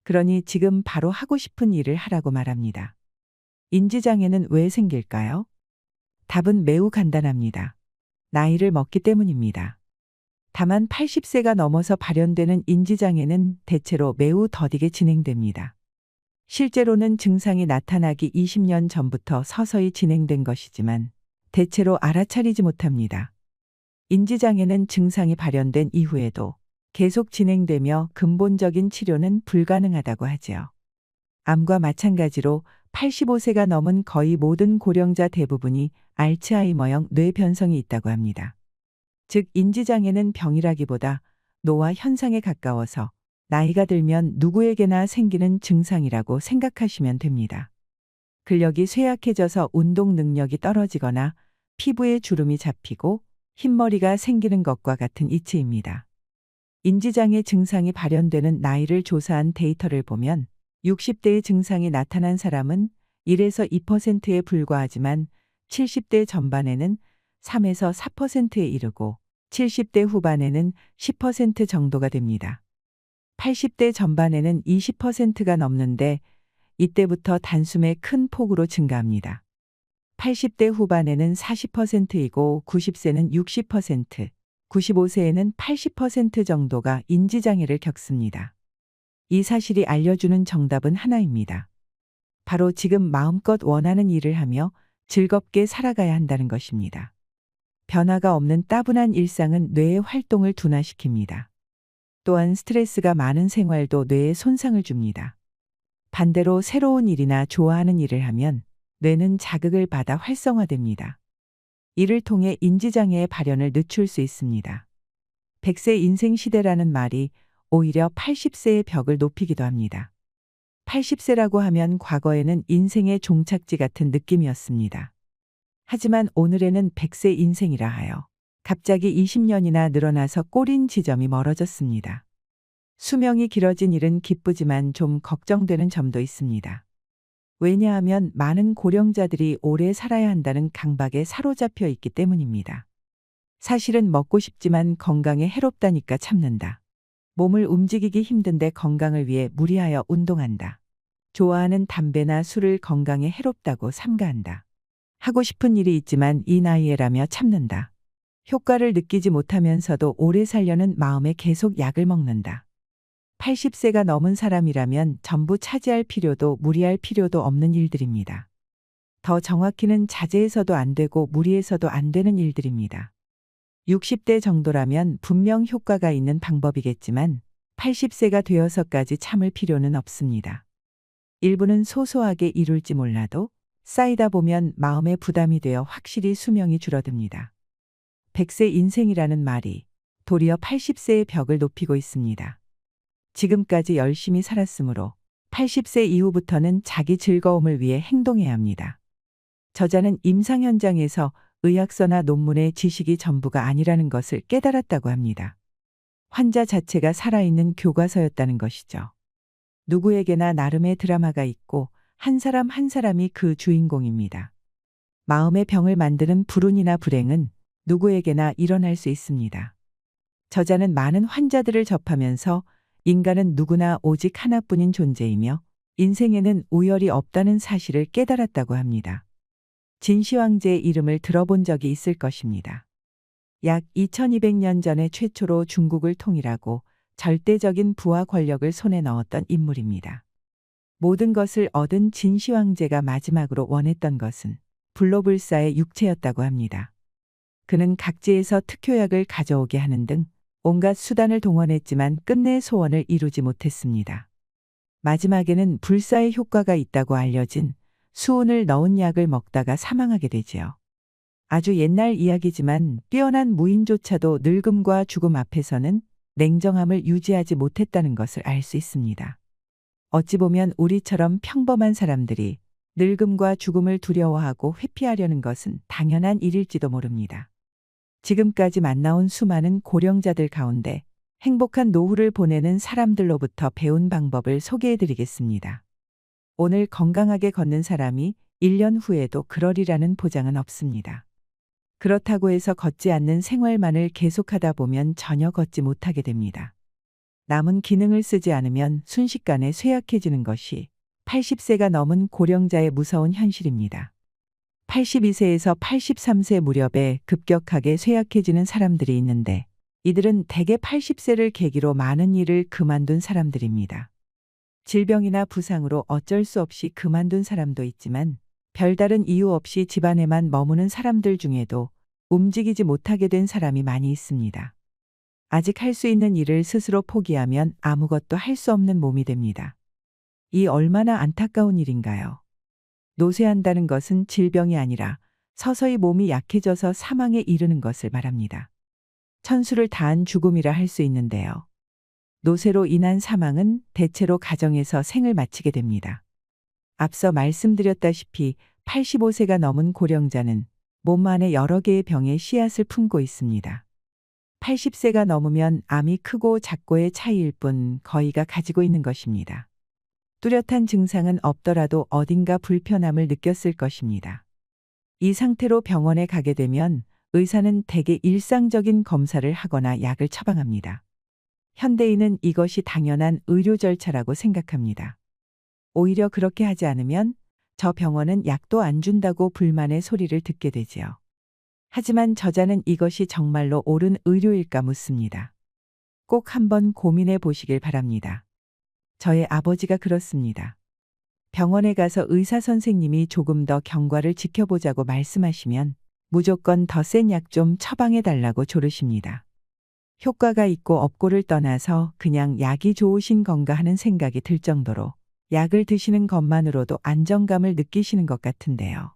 [SPEAKER 1] 그러니 지금 바로 하고 싶은 일을 하라고 말합니다. 인지장애는 왜 생길까요? 답은 매우 간단합니다. 나이를 먹기 때문입니다. 다만 80세가 넘어서 발현되는 인지장애는 대체로 매우 더디게 진행됩니다. 실제로는 증상이 나타나기 20년 전부터 서서히 진행된 것이지만 대체로 알아차리지 못합니다. 인지장애는 증상이 발현된 이후에도 계속 진행되며 근본적인 치료는 불가능하다고 하지요. 암과 마찬가지로 85세가 넘은 거의 모든 고령자 대부분이 알츠하이머형 뇌변성이 있다고 합니다. 즉 인지장애는 병이라기보다 노화 현상에 가까워서 나이가 들면 누구에게나 생기는 증상이라고 생각하시면 됩니다. 근력이 쇠약해져서 운동 능력이 떨어지거나 피부에 주름이 잡히고 흰머리가 생기는 것과 같은 이치입니다. 인지장애 증상이 발현되는 나이를 조사한 데이터를 보면 60대의 증상이 나타난 사람은 1에서 2%에 불과하지만 70대 전반에는 3에서 4%에 이르고 70대 후반에는 10% 정도가 됩니다. 80대 전반에는 20%가 넘는데 이때부터 단숨에 큰 폭으로 증가합니다. 80대 후반에는 40%이고 90세는 60%, 95세에는 80% 정도가 인지장애를 겪습니다. 이 사실이 알려주는 정답은 하나입니다. 바로 지금 마음껏 원하는 일을 하며 즐겁게 살아가야 한다는 것입니다. 변화가 없는 따분한 일상은 뇌의 활동을 둔화시킵니다. 또한 스트레스가 많은 생활도 뇌에 손상을 줍니다. 반대로 새로운 일이나 좋아하는 일을 하면 뇌는 자극을 받아 활성화됩니다. 이를 통해 인지장애의 발현을 늦출 수 있습니다. 100세 인생 시대라는 말이 오히려 80세의 벽을 높이기도 합니다. 80세라고 하면 과거에는 인생의 종착지 같은 느낌이었습니다. 하지만 오늘에는 100세 인생이라 하여 갑자기 20년이나 늘어나서 꼬린 지점이 멀어졌습니다. 수명이 길어진 일은 기쁘지만 좀 걱정되는 점도 있습니다. 왜냐하면 많은 고령자들이 오래 살아야 한다는 강박에 사로잡혀 있기 때문입니다. 사실은 먹고 싶지만 건강에 해롭다니까 참는다. 몸을 움직이기 힘든데 건강을 위해 무리하여 운동한다. 좋아하는 담배나 술을 건강에 해롭다고 삼가한다. 하고 싶은 일이 있지만 이 나이에라며 참는다. 효과를 느끼지 못하면서도 오래 살려는 마음에 계속 약을 먹는다. 80세가 넘은 사람이라면 전부 차지할 필요도 무리할 필요도 없는 일들입니다. 더 정확히는 자제해서도 안 되고 무리해서도 안 되는 일들입니다. 60대 정도라면 분명 효과가 있는 방법이겠지만 80세가 되어서까지 참을 필요는 없습니다. 일부는 소소하게 이룰지 몰라도 쌓이다 보면 마음의 부담이 되어 확실히 수명이 줄어듭니다. 100세 인생이라는 말이 도리어 80세의 벽을 높이고 있습니다. 지금까지 열심히 살았으므로 80세 이후부터는 자기 즐거움을 위해 행동해야 합니다. 저자는 임상 현장에서 의학서나 논문의 지식이 전부가 아니라는 것을 깨달았다고 합니다. 환자 자체가 살아있는 교과서였다는 것이죠. 누구에게나 나름의 드라마가 있고 한 사람 한 사람이 그 주인공입니다. 마음의 병을 만드는 불운이나 불행은 누구에게나 일어날 수 있습니다. 저자는 많은 환자들을 접하면서 인간은 누구나 오직 하나뿐인 존재이며 인생에는 우열이 없다는 사실을 깨달았다고 합니다. 진시황제의 이름을 들어본 적이 있을 것입니다. 약 2200년 전에 최초로 중국을 통일하고 절대적인 부와 권력을 손에 넣었던 인물입니다. 모든 것을 얻은 진시황제가 마지막으로 원했던 것은 불로불사의 육체였다고 합니다. 그는 각지에서 특효약을 가져오게 하는 등 온갖 수단을 동원했지만 끝내 소원을 이루지 못했습니다. 마지막에는 불사의 효과가 있다고 알려진 수은을 넣은 약을 먹다가 사망하게 되지요. 아주 옛날 이야기지만 뛰어난 무인조차도 늙음과 죽음 앞에서는 냉정함을 유지하지 못했다는 것을 알 수 있습니다. 어찌 보면 우리처럼 평범한 사람들이 늙음과 죽음을 두려워하고 회피하려는 것은 당연한 일일지도 모릅니다. 지금까지 만나온 수많은 고령자들 가운데 행복한 노후를 보내는 사람들로부터 배운 방법을 소개해 드리겠습니다. 오늘 건강하게 걷는 사람이 1년 후에도 그러리라는 보장은 없습니다. 그렇다고 해서 걷지 않는 생활만을 계속하다 보면 전혀 걷지 못하게 됩니다. 남은 기능을 쓰지 않으면 순식간에 쇠약해지는 것이 80세가 넘은 고령자의 무서운 현실입니다. 82세에서 83세 무렵에 급격하게 쇠약해지는 사람들이 있는데 이들은 대개 80세를 계기로 많은 일을 그만둔 사람들입니다. 질병이나 부상으로 어쩔 수 없이 그만둔 사람도 있지만 별다른 이유 없이 집안에만 머무는 사람들 중에도 움직이지 못하게 된 사람이 많이 있습니다. 아직 할 수 있는 일을 스스로 포기하면 아무것도 할 수 없는 몸이 됩니다. 이 얼마나 안타까운 일인가요? 노쇠한다는 것은 질병이 아니라 서서히 몸이 약해져서 사망에 이르는 것을 말합니다. 천수를 다한 죽음이라 할 수 있는데요. 노쇠로 인한 사망은 대체로 가정에서 생을 마치게 됩니다. 앞서 말씀드렸다시피 85세가 넘은 고령자는 몸 안에 여러 개의 병의 씨앗을 품고 있습니다. 80세가 넘으면 암이 크고 작고의 차이일 뿐 거의가 가지고 있는 것입니다. 뚜렷한 증상은 없더라도 어딘가 불편함을 느꼈을 것입니다. 이 상태로 병원에 가게 되면 의사는 대개 일상적인 검사를 하거나 약을 처방합니다. 현대인은 이것이 당연한 의료 절차라고 생각합니다. 오히려 그렇게 하지 않으면 저 병원은 약도 안 준다고 불만의 소리를 듣게 되지요. 하지만 저자는 이것이 정말로 옳은 의료일까 묻습니다. 꼭 한번 고민해 보시길 바랍니다. 저의 아버지가 그렇습니다. 병원에 가서 의사 선생님이 조금 더 경과를 지켜보자고 말씀하시면 무조건 더 센 약 좀 처방해 달라고 조르십니다. 효과가 있고 없고를 떠나서 그냥 약이 좋으신 건가 하는 생각이 들 정도로 약을 드시는 것만으로도 안정감을 느끼시는 것 같은데요.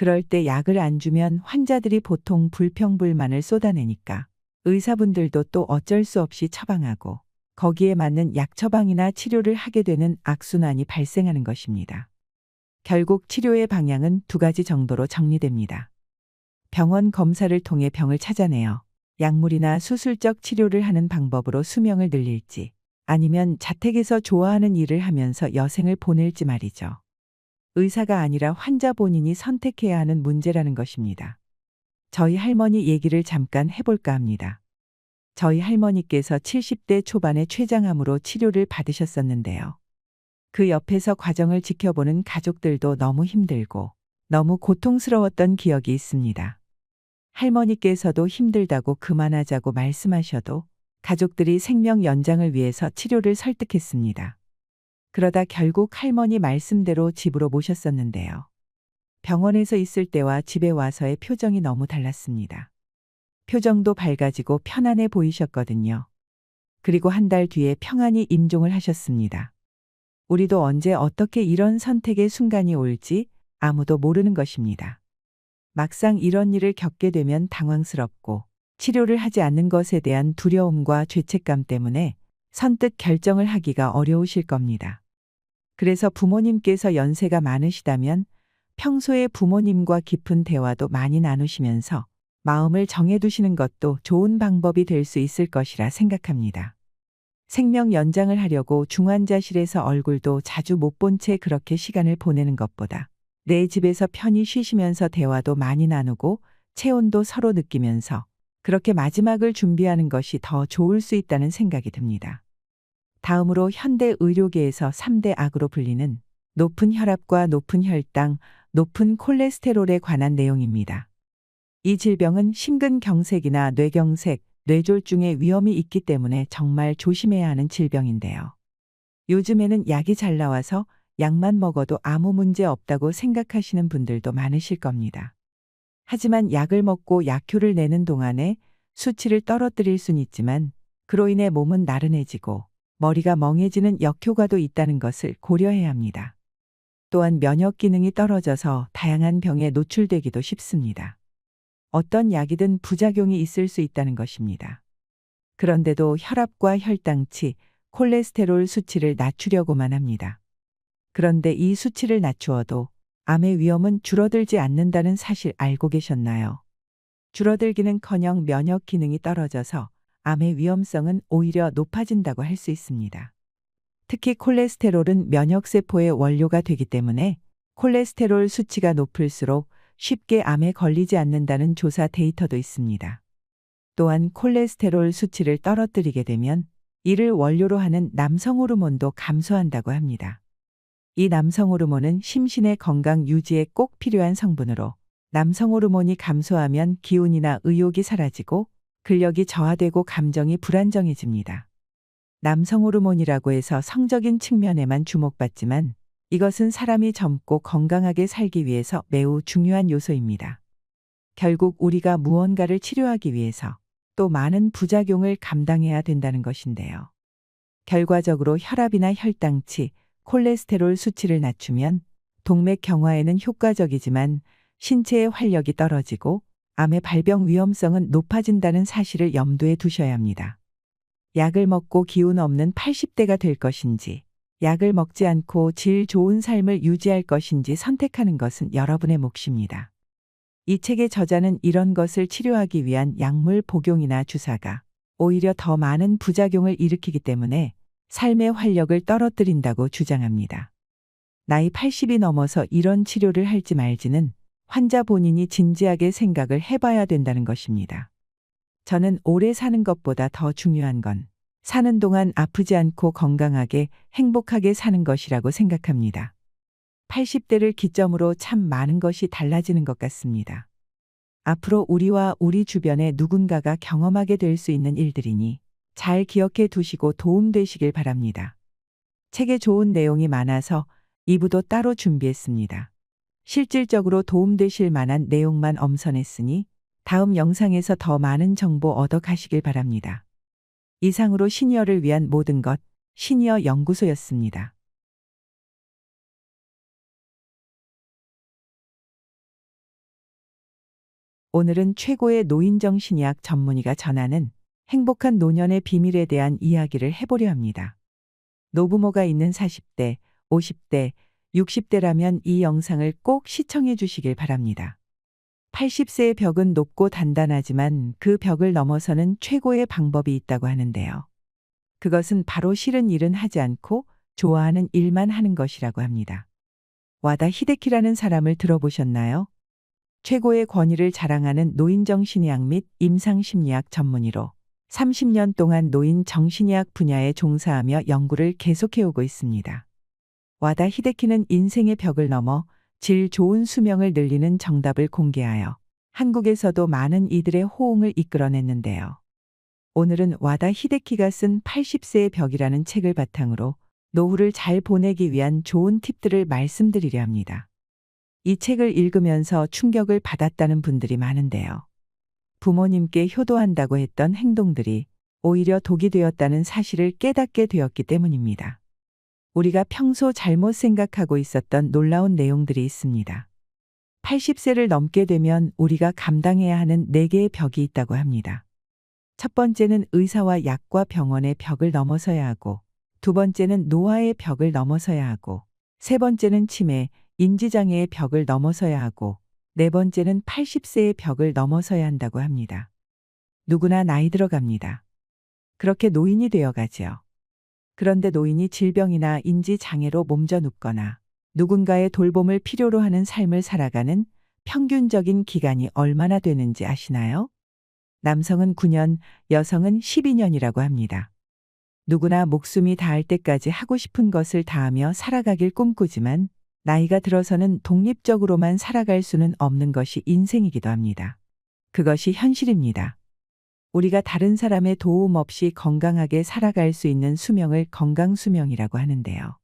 [SPEAKER 1] 그럴 때 약을 안 주면 환자들이 보통 불평불만을 쏟아내니까 의사분들도 또 어쩔 수 없이 처방하고 거기에 맞는 약 처방이나 치료를 하게 되는 악순환이 발생하는 것입니다. 결국 치료의 방향은 두 가지 정도로 정리됩니다. 병원 검사를 통해 병을 찾아내어 약물이나 수술적 치료를 하는 방법으로 수명을 늘릴지 아니면 자택에서 좋아하는 일을 하면서 여생을 보낼지 말이죠. 의사가 아니라 환자 본인이 선택해야 하는 문제라는 것입니다. 저희 할머니 얘기를 잠깐 해볼까 합니다. 저희 할머니께서 70대 초반에 췌장암으로 치료를 받으셨었는데요. 그 옆에서 과정을 지켜보는 가족들도 너무 힘들고 너무 고통스러웠던 기억이 있습니다. 할머니께서도 힘들다고 그만하자고 말씀하셔도 가족들이 생명 연장을 위해서 치료를 설득했습니다. 그러다 결국 할머니 말씀대로 집으로 모셨었는데요. 병원에서 있을 때와 집에 와서의 표정이 너무 달랐습니다. 표정도 밝아지고 편안해 보이셨거든요. 그리고 한 달 뒤에 평안히 임종을 하셨습니다. 우리도 언제 어떻게 이런 선택의 순간이 올지 아무도 모르는 것입니다. 막상 이런 일을 겪게 되면 당황스럽고 치료를 하지 않는 것에 대한 두려움과 죄책감 때문에 선뜻 결정을 하기가 어려우실 겁니다. 그래서 부모님께서 연세가 많으시다면 평소에 부모님과 깊은 대화도 많이 나누시면서 마음을 정해두시는 것도 좋은 방법이 될 수 있을 것이라 생각합니다. 생명 연장을 하려고 중환자실에서 얼굴도 자주 못 본 채 그렇게 시간을 보내는 것보다 내 집에서 편히 쉬시면서 대화도 많이 나누고 체온도 서로 느끼면서 그렇게 마지막을 준비하는 것이 더 좋을 수 있다는 생각이 듭니다. 다음으로 현대 의료계에서 3대 악으로 불리는 높은 혈압과 높은 혈당, 높은 콜레스테롤에 관한 내용입니다. 이 질병은 심근경색이나 뇌경색, 뇌졸중의 위험이 있기 때문에 정말 조심해야 하는 질병인데요. 요즘에는 약이 잘 나와서 약만 먹어도 아무 문제 없다고 생각하시는 분들도 많으실 겁니다. 하지만 약을 먹고 약효를 내는 동안에 수치를 떨어뜨릴 순 있지만 그로 인해 몸은 나른해지고 머리가 멍해지는 역효과도 있다는 것을 고려해야 합니다. 또한 면역 기능이 떨어져서 다양한 병에 노출되기도 쉽습니다. 어떤 약이든 부작용이 있을 수 있다는 것입니다. 그런데도 혈압과 혈당치, 콜레스테롤 수치를 낮추려고만 합니다. 그런데 이 수치를 낮추어도 암의 위험은 줄어들지 않는다는 사실 알고 계셨나요? 줄어들기는커녕 면역 기능이 떨어져서 암의 위험성은 오히려 높아진다고 할 수 있습니다. 특히 콜레스테롤은 면역세포의 원료가 되기 때문에 콜레스테롤 수치가 높을수록 쉽게 암에 걸리지 않는다는 조사 데이터도 있습니다. 또한 콜레스테롤 수치를 떨어뜨리게 되면 이를 원료로 하는 남성 호르몬도 감소한다고 합니다. 이 남성 호르몬은 심신의 건강 유지에 꼭 필요한 성분으로 남성 호르몬이 감소하면 기운이나 의욕이 사라지고 근력이 저하되고 감정이 불안정해집니다. 남성 호르몬이라고 해서 성적인 측면에만 주목받지만 이것은 사람이 젊고 건강하게 살기 위해서 매우 중요한 요소입니다. 결국 우리가 무언가를 치료하기 위해서 또 많은 부작용을 감당해야 된다는 것인데요. 결과적으로 혈압이나 혈당치, 콜레스테롤 수치를 낮추면 동맥 경화에는 효과적이지만 신체의 활력이 떨어지고 암의 발병 위험성은 높아진다는 사실을 염두에 두셔야 합니다. 약을 먹고 기운 없는 80대가 될 것인지, 약을 먹지 않고 질 좋은 삶을 유지할 것인지 선택하는 것은 여러분의 몫입니다. 이 책의 저자는 이런 것을 치료하기 위한 약물 복용이나 주사가 오히려 더 많은 부작용을 일으키기 때문에 삶의 활력을 떨어뜨린다고 주장합니다. 나이 80이 넘어서 이런 치료를 할지 말지는 환자 본인이 진지하게 생각을 해봐야 된다는 것입니다. 저는 오래 사는 것보다 더 중요한 건 사는 동안 아프지 않고 건강하게 행복하게 사는 것이라고 생각합니다. 80대를 기점으로 참 많은 것이 달라지는 것 같습니다. 앞으로 우리와 우리 주변에 누군가가 경험하게 될 수 있는 일들이니 잘 기억해 두시고 도움되시길 바랍니다. 책에 좋은 내용이 많아서 2부도 따로 준비했습니다. 실질적으로 도움되실 만한 내용만 엄선했으니 다음 영상에서 더 많은 정보 얻어 가시길 바랍니다. 이상으로 시니어를 위한 모든 것, 시니어 연구소였습니다. 오늘은 최고의 노인정신의학 전문의가 전하는 행복한 노년의 비밀에 대한 이야기를 해보려 합니다. 노부모가 있는 40대, 50대, 60대라면 이 영상을 꼭 시청해 주시길 바랍니다. 80세의 벽은 높고 단단하지만 그 벽을 넘어서는 최고의 방법이 있다고 하는데요. 그것은 바로 싫은 일은 하지 않고 좋아하는 일만 하는 것이라고 합니다. 와다 히데키라는 사람을 들어보셨나요? 최고의 권위를 자랑하는 노인정신의학 및 임상심리학 전문의로 30년 동안 노인 정신의학 분야에 종사하며 연구를 계속해오고 있습니다. 와다 히데키는 인생의 벽을 넘어 질 좋은 수명을 늘리는 정답을 공개하여 한국에서도 많은 이들의 호응을 이끌어냈는데요. 오늘은 와다 히데키가 쓴 80세의 벽이라는 책을 바탕으로 노후를 잘 보내기 위한 좋은 팁들을 말씀드리려 합니다. 이 책을 읽으면서 충격을 받았다는 분들이 많은데요. 부모님께 효도한다고 했던 행동들이 오히려 독이 되었다는 사실을 깨닫게 되었기 때문입니다. 우리가 평소 잘못 생각하고 있었던 놀라운 내용들이 있습니다. 80세를 넘게 되면 우리가 감당해야 하는 4개의 벽이 있다고 합니다. 첫 번째는 의사와 약과 병원의 벽을 넘어서야 하고, 두 번째는 노화의 벽을 넘어서야 하고, 세 번째는 치매, 인지장애의 벽을 넘어서야 하고, 네 번째는 80세의 벽을 넘어서야 한다고 합니다. 누구나 나이 들어갑니다. 그렇게 노인이 되어가지요. 그런데 노인이 질병이나 인지장애로 몸져 눕거나 누군가의 돌봄을 필요로 하는 삶을 살아가는 평균적인 기간이 얼마나 되는지 아시나요? 남성은 9년, 여성은 12년이라고 합니다. 누구나 목숨이 닿을 때까지 하고 싶은 것을 다하며 살아가길 꿈꾸지만 나이가 들어서는 독립적으로만 살아갈 수는 없는 것이 인생이기도 합니다. 그것이 현실입니다. 우리가 다른 사람의 도움 없이 건강하게 살아갈 수 있는 수명을 건강수명이라고 하는데요.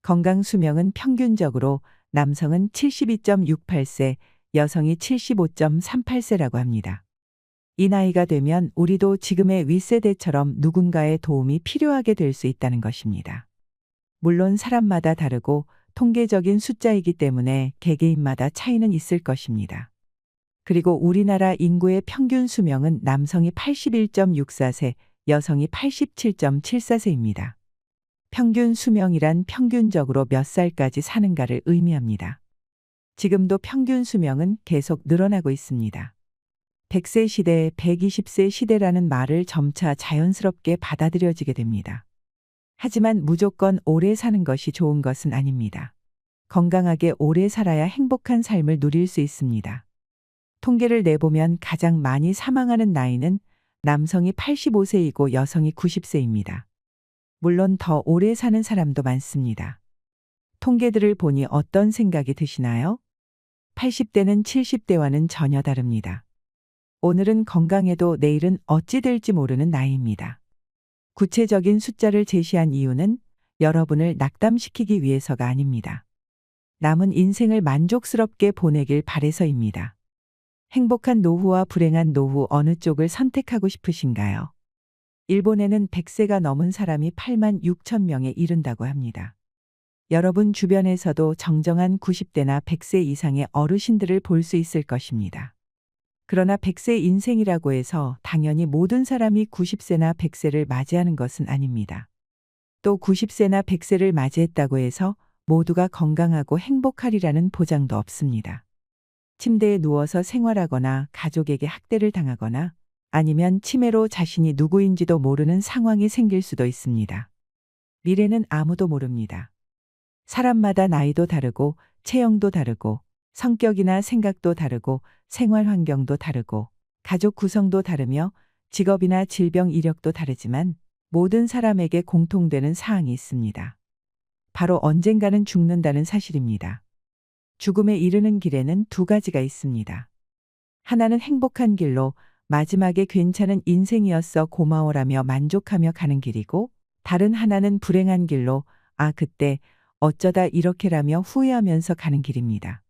[SPEAKER 1] 건강수명은 평균적으로 남성은 72.68세, 여성이 75.38세라고 합니다. 이 나이가 되면 우리도 지금의 윗세대처럼 누군가의 도움이 필요하게 될 수 있다는 것입니다. 물론 사람마다 다르고 통계적인 숫자이기 때문에 개개인마다 차이는 있을 것입니다. 그리고 우리나라 인구의 평균 수명은 남성이 81.64세, 여성이 87.74세입니다. 평균 수명이란 평균적으로 몇 살까지 사는가를 의미합니다. 지금도 평균 수명은 계속 늘어나고 있습니다. 100세 시대, 120세 시대라는 말을 점차 자연스럽게 받아들여지게 됩니다. 하지만 무조건 오래 사는 것이 좋은 것은 아닙니다. 건강하게 오래 살아야 행복한 삶을 누릴 수 있습니다. 통계를 내보면 가장 많이 사망하는 나이는 남성이 85세이고 여성이 90세입니다. 물론 더 오래 사는 사람도 많습니다. 통계들을 보니 어떤 생각이 드시나요? 80대는 70대와는 전혀 다릅니다. 오늘은 건강해도 내일은 어찌 될지 모르는 나이입니다. 구체적인 숫자를 제시한 이유는 여러분을 낙담시키기 위해서가 아닙니다. 남은 인생을 만족스럽게 보내길 바래서입니다. 행복한 노후와 불행한 노후 어느 쪽을 선택하고 싶으신가요? 일본에는 100세가 넘은 사람이 8만 6천 명에 이른다고 합니다. 여러분 주변에서도 정정한 90대나 100세 이상의 어르신들을 볼 수 있을 것입니다. 그러나 100세 인생이라고 해서 당연히 모든 사람이 90세나 100세를 맞이하는 것은 아닙니다. 또 90세나 100세를 맞이했다고 해서 모두가 건강하고 행복하리라는 보장도 없습니다. 침대에 누워서 생활하거나 가족에게 학대를 당하거나 아니면 치매로 자신이 누구인지도 모르는 상황이 생길 수도 있습니다. 미래는 아무도 모릅니다. 사람마다 나이도 다르고 체형도 다르고 성격이나 생각도 다르고 생활 환경도 다르고 가족 구성도 다르며 직업이나 질병 이력도 다르지만 모든 사람에게 공통되는 사항이 있습니다. 바로 언젠가는 죽는다는 사실입니다. 죽음에 이르는 길에는 두 가지가 있습니다. 하나는 행복한 길로 마지막에 괜찮은 인생이었어 고마워라며 만족하며 가는 길이고, 다른 하나는 불행한 길로 그때 어쩌다 이렇게라며 후회하면서 가는 길입니다.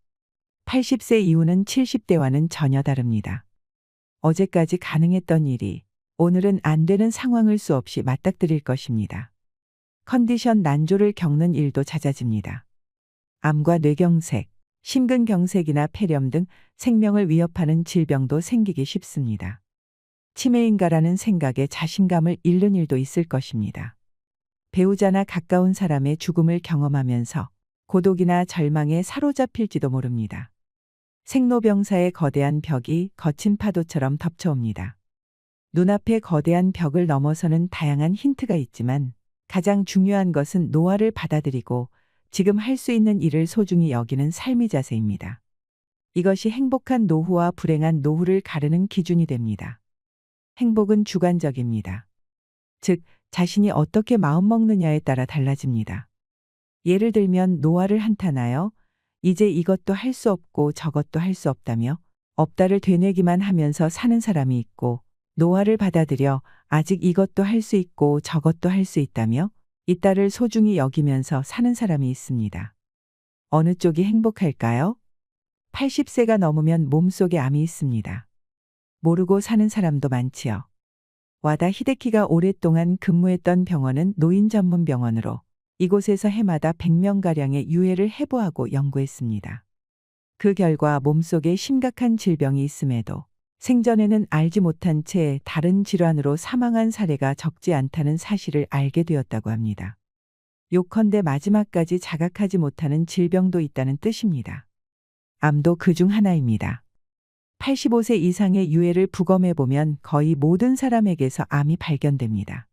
[SPEAKER 1] 80세 이후는 70대와는 전혀 다릅니다. 어제까지 가능했던 일이 오늘은 안 되는 상황을 수없이 맞닥뜨릴 것입니다. 컨디션 난조를 겪는 일도 잦아집니다. 암과 뇌경색, 심근경색이나 폐렴 등 생명을 위협하는 질병도 생기기 쉽습니다. 치매인가라는 생각에 자신감을 잃는 일도 있을 것입니다. 배우자나 가까운 사람의 죽음을 경험하면서 고독이나 절망에 사로잡힐지도 모릅니다. 생로병사의 거대한 벽이 거친 파도처럼 덮쳐옵니다. 눈앞의 거대한 벽을 넘어서는 다양한 힌트가 있지만 가장 중요한 것은 노화를 받아들이고 지금 할 수 있는 일을 소중히 여기는 삶의 자세입니다. 이것이 행복한 노후와 불행한 노후를 가르는 기준이 됩니다. 행복은 주관적입니다. 즉, 자신이 어떻게 마음먹느냐에 따라 달라집니다. 예를 들면 노화를 한탄하여 이제 이것도 할 수 없고 저것도 할 수 없다며 없다를 되뇌기만 하면서 사는 사람이 있고, 노화를 받아들여 아직 이것도 할 수 있고 저것도 할 수 있다며 있다를 소중히 여기면서 사는 사람이 있습니다. 어느 쪽이 행복할까요? 80세가 넘으면 몸속에 암이 있습니다. 모르고 사는 사람도 많지요. 와다 히데키가 오랫동안 근무했던 병원은 노인 전문 병원으로 이곳에서 해마다 100명가량의 유해를 해부하고 연구했습니다. 그 결과 몸속에 심각한 질병이 있음에도 생전에는 알지 못한 채 다른 질환으로 사망한 사례가 적지 않다는 사실을 알게 되었다고 합니다. 요컨대 마지막까지 자각하지 못하는 질병도 있다는 뜻입니다. 암도 그중 하나입니다. 85세 이상의 유해를 부검해 보면 거의 모든 사람에게서 암이 발견됩니다.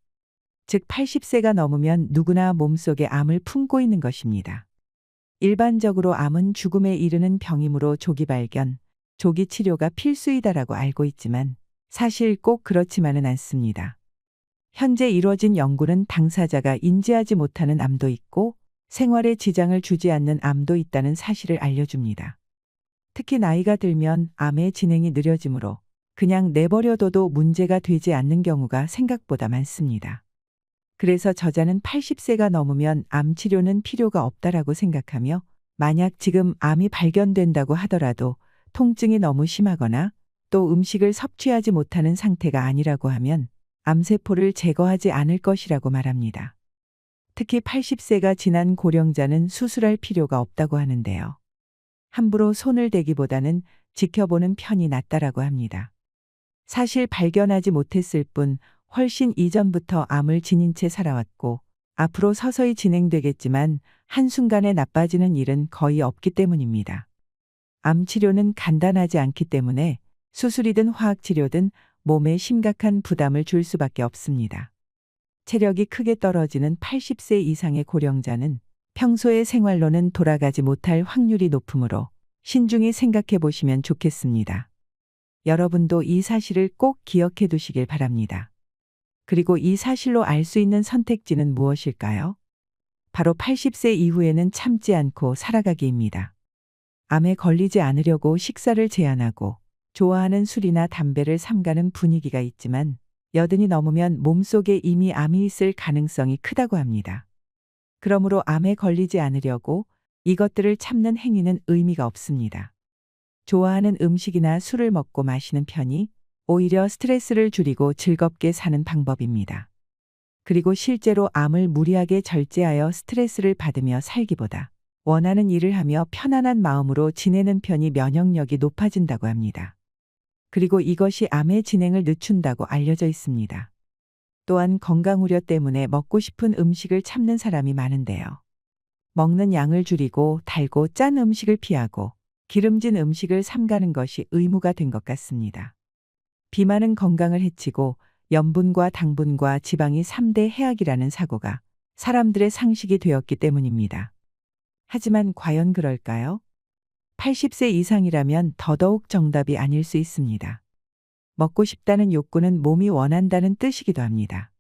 [SPEAKER 1] 즉 80세가 넘으면 누구나 몸속에 암을 품고 있는 것입니다. 일반적으로 암은 죽음에 이르는 병이므로 조기 발견, 조기 치료가 필수이다라고 알고 있지만 사실 꼭 그렇지만은 않습니다. 현재 이루어진 연구는 당사자가 인지하지 못하는 암도 있고 생활에 지장을 주지 않는 암도 있다는 사실을 알려줍니다. 특히 나이가 들면 암의 진행이 느려지므로 그냥 내버려둬도 문제가 되지 않는 경우가 생각보다 많습니다. 그래서 저자는 80세가 넘으면 암 치료는 필요가 없다라고 생각하며 만약 지금 암이 발견된다고 하더라도 통증이 너무 심하거나 또 음식을 섭취하지 못하는 상태가 아니라고 하면 암세포를 제거하지 않을 것이라고 말합니다. 특히 80세가 지난 고령자는 수술할 필요가 없다고 하는데요. 함부로 손을 대기보다는 지켜보는 편이 낫다라고 합니다. 사실 발견하지 못했을 뿐 훨씬 이전부터 암을 지닌 채 살아왔고 앞으로 서서히 진행되겠지만 한순간에 나빠지는 일은 거의 없기 때문입니다. 암 치료는 간단하지 않기 때문에 수술이든 화학치료든 몸에 심각한 부담을 줄 수밖에 없습니다. 체력이 크게 떨어지는 80세 이상의 고령자는 평소의 생활로는 돌아가지 못할 확률이 높으므로 신중히 생각해 보시면 좋겠습니다. 여러분도 이 사실을 꼭 기억해 두시길 바랍니다. 그리고 이 사실로 알 수 있는 선택지는 무엇일까요? 바로 80세 이후에는 참지 않고 살아가기입니다. 암에 걸리지 않으려고 식사를 제한하고 좋아하는 술이나 담배를 삼가는 분위기가 있지만 여든이 넘으면 몸속에 이미 암이 있을 가능성이 크다고 합니다. 그러므로 암에 걸리지 않으려고 이것들을 참는 행위는 의미가 없습니다. 좋아하는 음식이나 술을 먹고 마시는 편이 오히려 스트레스를 줄이고 즐겁게 사는 방법입니다. 그리고 실제로 암을 무리하게 절제하여 스트레스를 받으며 살기보다 원하는 일을 하며 편안한 마음으로 지내는 편이 면역력이 높아진다고 합니다. 그리고 이것이 암의 진행을 늦춘다고 알려져 있습니다. 또한 건강 우려 때문에 먹고 싶은 음식을 참는 사람이 많은데요. 먹는 양을 줄이고 달고 짠 음식을 피하고 기름진 음식을 삼가는 것이 의무가 된 것 같습니다. 비만은 건강을 해치고 염분과 당분과 지방이 3대 해악이라는 사고가 사람들의 상식이 되었기 때문입니다. 하지만 과연 그럴까요? 80세 이상이라면 더더욱 정답이 아닐 수 있습니다. 먹고 싶다는 욕구는 몸이 원한다는 뜻이기도 합니다.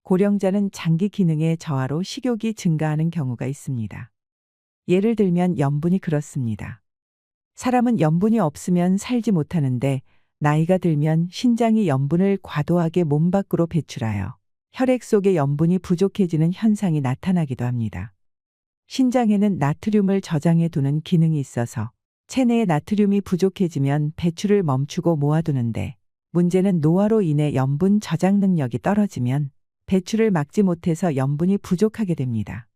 [SPEAKER 1] 고령자는 장기 기능의 저하로 식욕이 증가하는 경우가 있습니다. 예를 들면 염분이 그렇습니다. 사람은 염분이 없으면 살지 못하는데 나이가 들면 신장이 염분을 과도하게 몸 밖으로 배출하여 혈액 속에 염분이 부족해지는 현상이 나타나기도 합니다. 신장에는 나트륨을 저장해 두는 기능이 있어서 체내에 나트륨이 부족해지면 배출을 멈추고 모아두는데 문제는 노화로 인해 염분 저장 능력이 떨어지면 배출을 막지 못해서 염분이 부족하게 됩니다.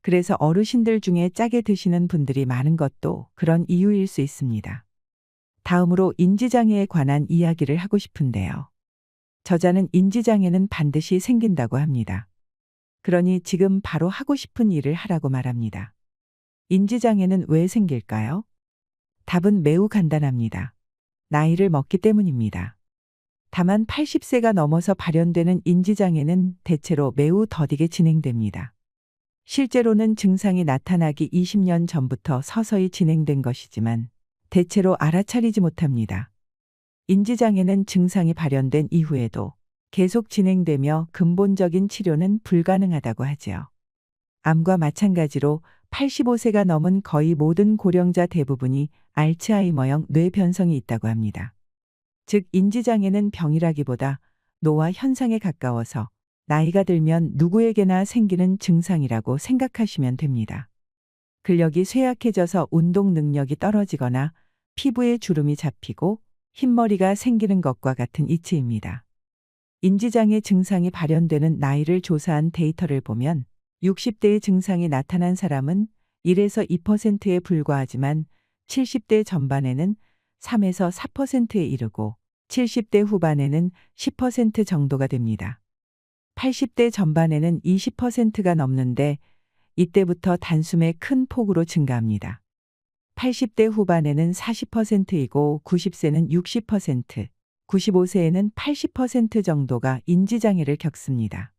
[SPEAKER 1] 그래서 어르신들 중에 짜게 드시는 분들이 많은 것도 그런 이유일 수 있습니다. 다음으로 인지장애에 관한 이야기를 하고 싶은데요. 저자는 인지장애는 반드시 생긴다고 합니다. 그러니 지금 바로 하고 싶은 일을 하라고 말합니다. 인지장애는 왜 생길까요? 답은 매우 간단합니다. 나이를 먹기 때문입니다. 다만 80세가 넘어서 발현되는 인지장애는 대체로 매우 더디게 진행됩니다. 실제로는 증상이 나타나기 20년 전부터 서서히 진행된 것이지만 대체로 알아차리지 못합니다. 인지장애는 증상이 발현된 이후에도 계속 진행되며 근본적인 치료는 불가능하다고 하지요. 암과 마찬가지로 85세가 넘은 거의 모든 고령자 대부분이 알츠하이머형 뇌변성이 있다고 합니다. 즉 인지장애는 병이라기보다 노화 현상에 가까워서 나이가 들면 누구에게나 생기는 증상이라고 생각하시면 됩니다. 근력이 쇠약해져서 운동 능력이 떨어지거나 피부에 주름이 잡히고 흰머리가 생기는 것과 같은 이치입니다. 인지장애 증상이 발현되는 나이를 조사한 데이터를 보면 60대의 증상이 나타난 사람은 1에서 2%에 불과하지만 70대 전반에는 3에서 4%에 이르고 70대 후반에는 10% 정도가 됩니다. 80대 전반에는 20%가 넘는데 이때부터 단숨에 큰 폭으로 증가합니다. 80대 후반에는 40%이고 90세는 60%, 95세에는 80% 정도가 인지장애를 겪습니다.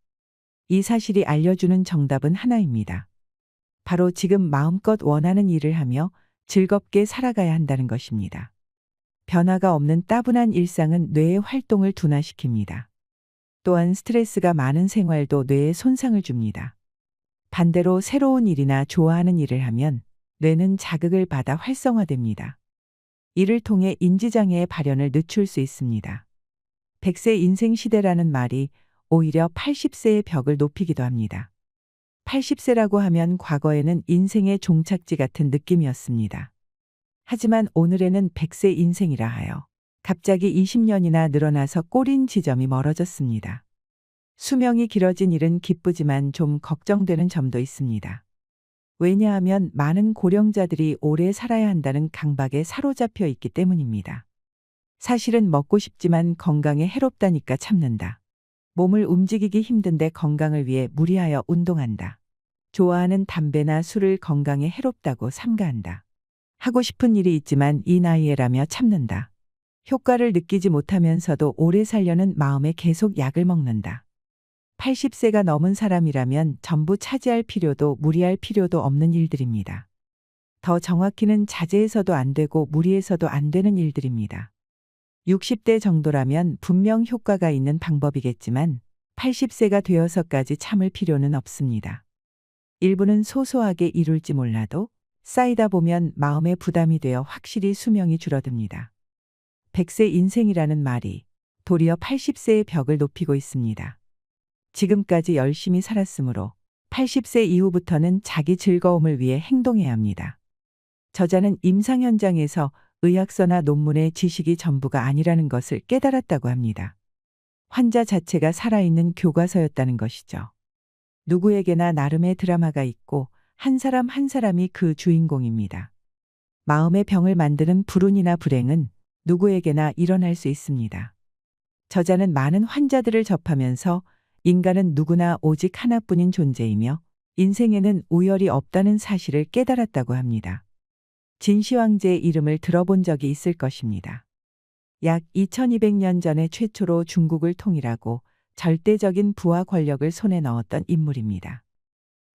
[SPEAKER 1] 이 사실이 알려주는 정답은 하나입니다. 바로 지금 마음껏 원하는 일을 하며 즐겁게 살아가야 한다는 것입니다. 변화가 없는 따분한 일상은 뇌의 활동을 둔화시킵니다. 또한 스트레스가 많은 생활도 뇌에 손상을 줍니다. 반대로 새로운 일이나 좋아하는 일을 하면 뇌는 자극을 받아 활성화됩니다. 이를 통해 인지장애의 발현을 늦출 수 있습니다. 100세 인생 시대라는 말이 오히려 80세의 벽을 높이기도 합니다. 80세라고 하면 과거에는 인생의 종착지 같은 느낌이었습니다. 하지만 오늘에는 100세 인생이라 하여 갑자기 20년이나 늘어나서 꼬린 지점이 멀어졌습니다. 수명이 길어진 일은 기쁘지만 좀 걱정되는 점도 있습니다. 왜냐하면 많은 고령자들이 오래 살아야 한다는 강박에 사로잡혀 있기 때문입니다. 사실은 먹고 싶지만 건강에 해롭다니까 참는다. 몸을 움직이기 힘든데 건강을 위해 무리하여 운동한다. 좋아하는 담배나 술을 건강에 해롭다고 삼가한다. 하고 싶은 일이 있지만 이 나이에라며 참는다. 효과를 느끼지 못하면서도 오래 살려는 마음에 계속 약을 먹는다. 80세가 넘은 사람이라면 전부 차지할 필요도 무리할 필요도 없는 일들입니다. 더 정확히는 자제해서도 안 되고 무리해서도 안 되는 일들입니다. 60대 정도라면 분명 효과가 있는 방법이겠지만 80세가 되어서까지 참을 필요는 없습니다. 일부는 소소하게 이룰지 몰라도 쌓이다 보면 마음의 부담이 되어 확실히 수명이 줄어듭니다. 100세 인생이라는 말이 도리어 80세의 벽을 높이고 있습니다. 지금까지 열심히 살았으므로 80세 이후부터는 자기 즐거움을 위해 행동해야 합니다. 저자는 임상 현장에서 의학서나 논문의 지식이 전부가 아니라는 것을 깨달았다고 합니다. 환자 자체가 살아있는 교과서였다는 것이죠. 누구에게나 나름의 드라마가 있고 한 사람 한 사람이 그 주인공입니다. 마음의 병을 만드는 불운이나 불행은 누구에게나 일어날 수 있습니다. 저자는 많은 환자들을 접하면서 인간은 누구나 오직 하나뿐인 존재이며 인생에는 우열이 없다는 사실을 깨달았다고 합니다. 진시황제의 이름을 들어본 적이 있을 것입니다. 약 2200년 전에 최초로 중국을 통일하고 절대적인 부와 권력을 손에 넣었던 인물입니다.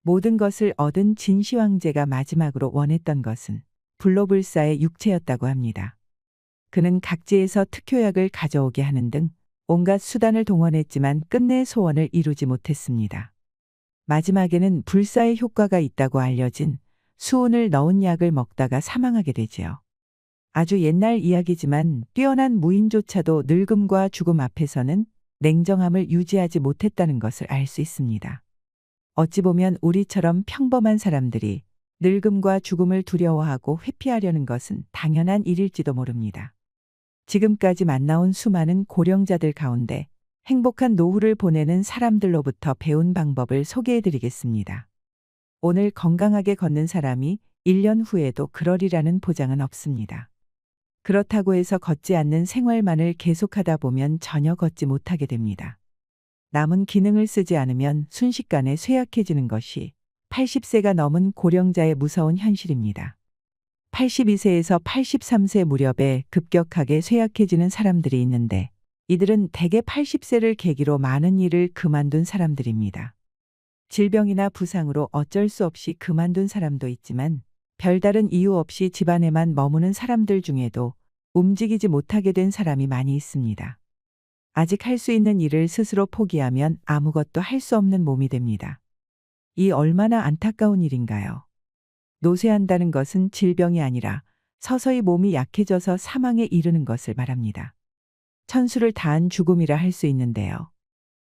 [SPEAKER 1] 모든 것을 얻은 진시황제가 마지막으로 원했던 것은 불로불사의 육체였다고 합니다. 그는 각지에서 특효약을 가져오게 하는 등 온갖 수단을 동원했지만 끝내 소원을 이루지 못했습니다. 마지막에는 불사의 효과가 있다고 알려진 수은을 넣은 약을 먹다가 사망하게 되지요. 아주 옛날 이야기지만 뛰어난 무인조차도 늙음과 죽음 앞에서는 냉정함을 유지하지 못했다는 것을 알 수 있습니다. 어찌 보면 우리처럼 평범한 사람들이 늙음과 죽음을 두려워하고 회피하려는 것은 당연한 일일지도 모릅니다. 지금까지 만나온 수많은 고령자들 가운데 행복한 노후를 보내는 사람들로부터 배운 방법을 소개해 드리겠습니다. 오늘 건강하게 걷는 사람이 1년 후에도 그러리라는 보장은 없습니다. 그렇다고 해서 걷지 않는 생활만을 계속하다 보면 전혀 걷지 못하게 됩니다. 남은 기능을 쓰지 않으면 순식간에 쇠약해지는 것이 80세가 넘은 고령자의 무서운 현실입니다. 82세에서 83세 무렵에 급격하게 쇠약해지는 사람들이 있는데 이들은 대개 80세를 계기로 많은 일을 그만둔 사람들입니다. 질병이나 부상으로 어쩔 수 없이 그만둔 사람도 있지만 별다른 이유 없이 집안에만 머무는 사람들 중에도 움직이지 못하게 된 사람이 많이 있습니다. 아직 할 수 있는 일을 스스로 포기하면 아무것도 할 수 없는 몸이 됩니다. 이 얼마나 안타까운 일인가요? 노쇠한다는 것은 질병이 아니라 서서히 몸이 약해져서 사망에 이르는 것을 말합니다. 천수를 다한 죽음이라 할 수 있는데요.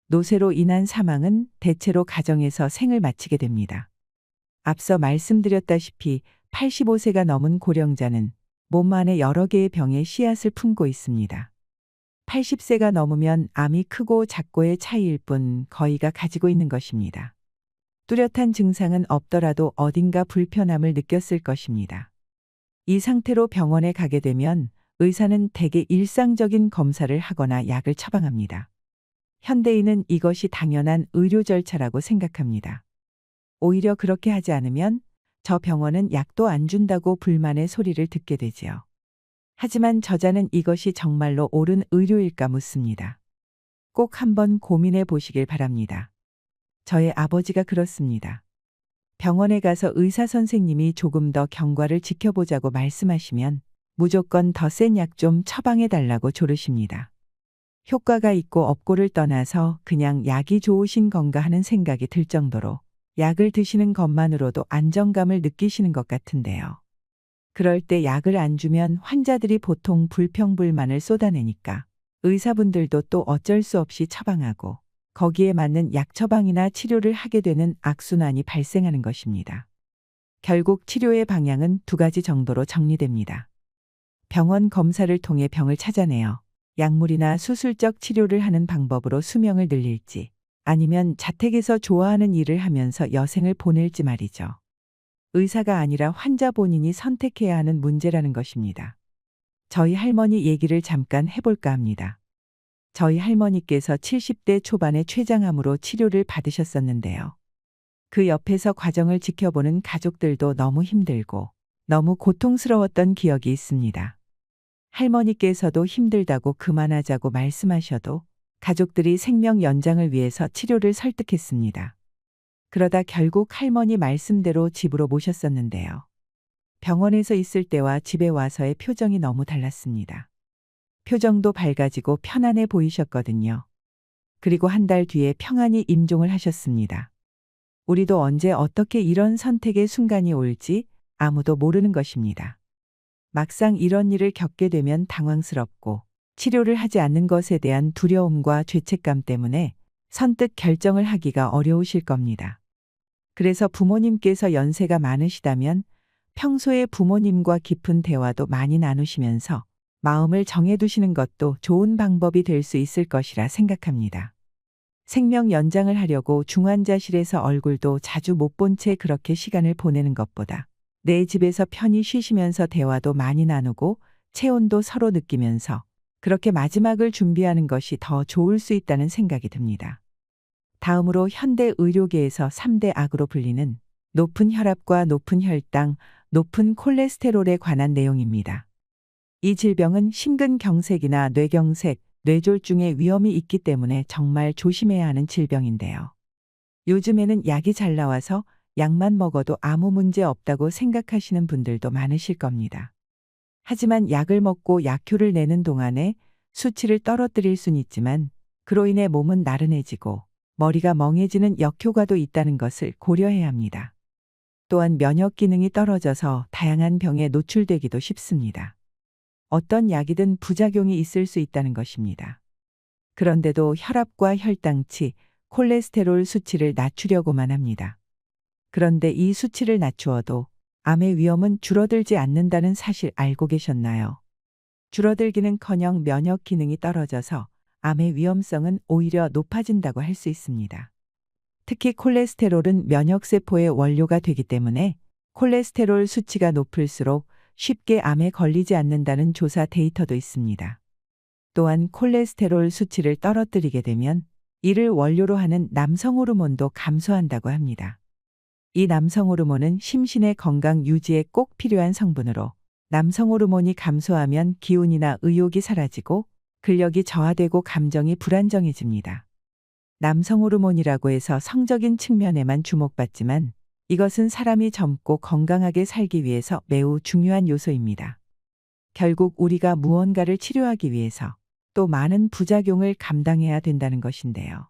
[SPEAKER 1] 노쇠로 인한 사망은 대체로 가정에서 생을 마치게 됩니다. 앞서 말씀드렸다시피 85세가 넘은 고령자는 몸 안에 여러 개의 병의 씨앗을 품고 있습니다. 80세가 넘으면 암이 크고 작고의 차이일 뿐 거의가 가지고 있는 것입니다. 뚜렷한 증상은 없더라도 어딘가 불편함을 느꼈을 것입니다. 이 상태로 병원에 가게 되면 의사는 대개 일상적인 검사를 하거나 약을 처방합니다. 현대인은 이것이 당연한 의료 절차라고 생각합니다. 오히려 그렇게 하지 않으면 저 병원은 약도 안 준다고 불만의 소리를 듣게 되지요. 하지만 저자는 이것이 정말로 옳은 의료일까 묻습니다. 꼭 한번 고민해 보시길 바랍니다. 저의 아버지가 그렇습니다. 병원에 가서 의사 선생님이 조금 더 경과를 지켜보자고 말씀하시면 무조건 더 센 약 좀 처방해 달라고 조르십니다. 효과가 있고 없고를 떠나서 그냥 약이 좋으신 건가 하는 생각이 들 정도로 약을 드시는 것만으로도 안정감을 느끼시는 것 같은데요. 그럴 때 약을 안 주면 환자들이 보통 불평불만을 쏟아내니까 의사분들도 또 어쩔 수 없이 처방하고 거기에 맞는 약 처방이나 치료를 하게 되는 악순환이 발생하는 것입니다. 결국 치료의 방향은 두 가지 정도로 정리됩니다. 병원 검사를 통해 병을 찾아내어 약물이나 수술적 치료를 하는 방법으로 수명을 늘릴지 아니면 자택에서 좋아하는 일을 하면서 여생을 보낼지 말이죠. 의사가 아니라 환자 본인이 선택해야 하는 문제라는 것입니다. 저희 할머니 얘기를 잠깐 해볼까 합니다. 저희 할머니께서 70대 초반에 췌장암으로 치료를 받으셨었는데요. 그 옆에서 과정을 지켜보는 가족들도 너무 힘들고 너무 고통스러웠던 기억이 있습니다. 할머니께서도 힘들다고 그만하자고 말씀하셔도 가족들이 생명 연장을 위해서 치료를 설득했습니다. 그러다 결국 할머니 말씀대로 집으로 모셨었는데요. 병원에서 있을 때와 집에 와서의 표정이 너무 달랐습니다. 표정도 밝아지고 편안해 보이셨거든요. 그리고 한 달 뒤에 평안히 임종을 하셨습니다. 우리도 언제 어떻게 이런 선택의 순간이 올지 아무도 모르는 것입니다. 막상 이런 일을 겪게 되면 당황스럽고 치료를 하지 않는 것에 대한 두려움과 죄책감 때문에 선뜻 결정을 하기가 어려우실 겁니다. 그래서 부모님께서 연세가 많으시다면 평소에 부모님과 깊은 대화도 많이 나누시면서 마음을 정해두시는 것도 좋은 방법이 될 수 있을 것이라 생각합니다. 생명 연장을 하려고 중환자실에서 얼굴도 자주 못 본 채 그렇게 시간을 보내는 것보다 내 집에서 편히 쉬시면서 대화도 많이 나누고 체온도 서로 느끼면서 그렇게 마지막을 준비하는 것이 더 좋을 수 있다는 생각이 듭니다. 다음으로 현대 의료계에서 3대 악으로 불리는 높은 혈압과 높은 혈당, 높은 콜레스테롤에 관한 내용입니다. 이 질병은 심근경색이나 뇌경색, 뇌졸중의 위험이 있기 때문에 정말 조심해야 하는 질병인데요. 요즘에는 약이 잘 나와서 약만 먹어도 아무 문제 없다고 생각하시는 분들도 많으실 겁니다. 하지만 약을 먹고 약효를 내는 동안에 수치를 떨어뜨릴 순 있지만 그로 인해 몸은 나른해지고 머리가 멍해지는 역효과도 있다는 것을 고려해야 합니다. 또한 면역 기능이 떨어져서 다양한 병에 노출되기도 쉽습니다. 어떤 약이든 부작용이 있을 수 있다는 것입니다. 그런데도 혈압과 혈당치, 콜레스테롤 수치를 낮추려고만 합니다. 그런데 이 수치를 낮추어도 암의 위험은 줄어들지 않는다는 사실 알고 계셨나요? 줄어들기는커녕 면역 기능이 떨어져서 암의 위험성은 오히려 높아진다고 할 수 있습니다. 특히 콜레스테롤은 면역세포의 원료가 되기 때문에 콜레스테롤 수치가 높을수록 쉽게 암에 걸리지 않는다는 조사 데이터도 있습니다. 또한 콜레스테롤 수치를 떨어뜨리게 되면 이를 원료로 하는 남성 호르몬도 감소한다고 합니다. 이 남성 호르몬은 심신의 건강 유지에 꼭 필요한 성분으로 남성 호르몬이 감소하면 기운이나 의욕이 사라지고 근력이 저하되고 감정이 불안정해집니다. 남성 호르몬이라고 해서 성적인 측면에만 주목받지만 이것은 사람이 젊고 건강하게 살기 위해서 매우 중요한 요소입니다. 결국 우리가 무언가를 치료하기 위해서 또 많은 부작용을 감당해야 된다는 것인데요.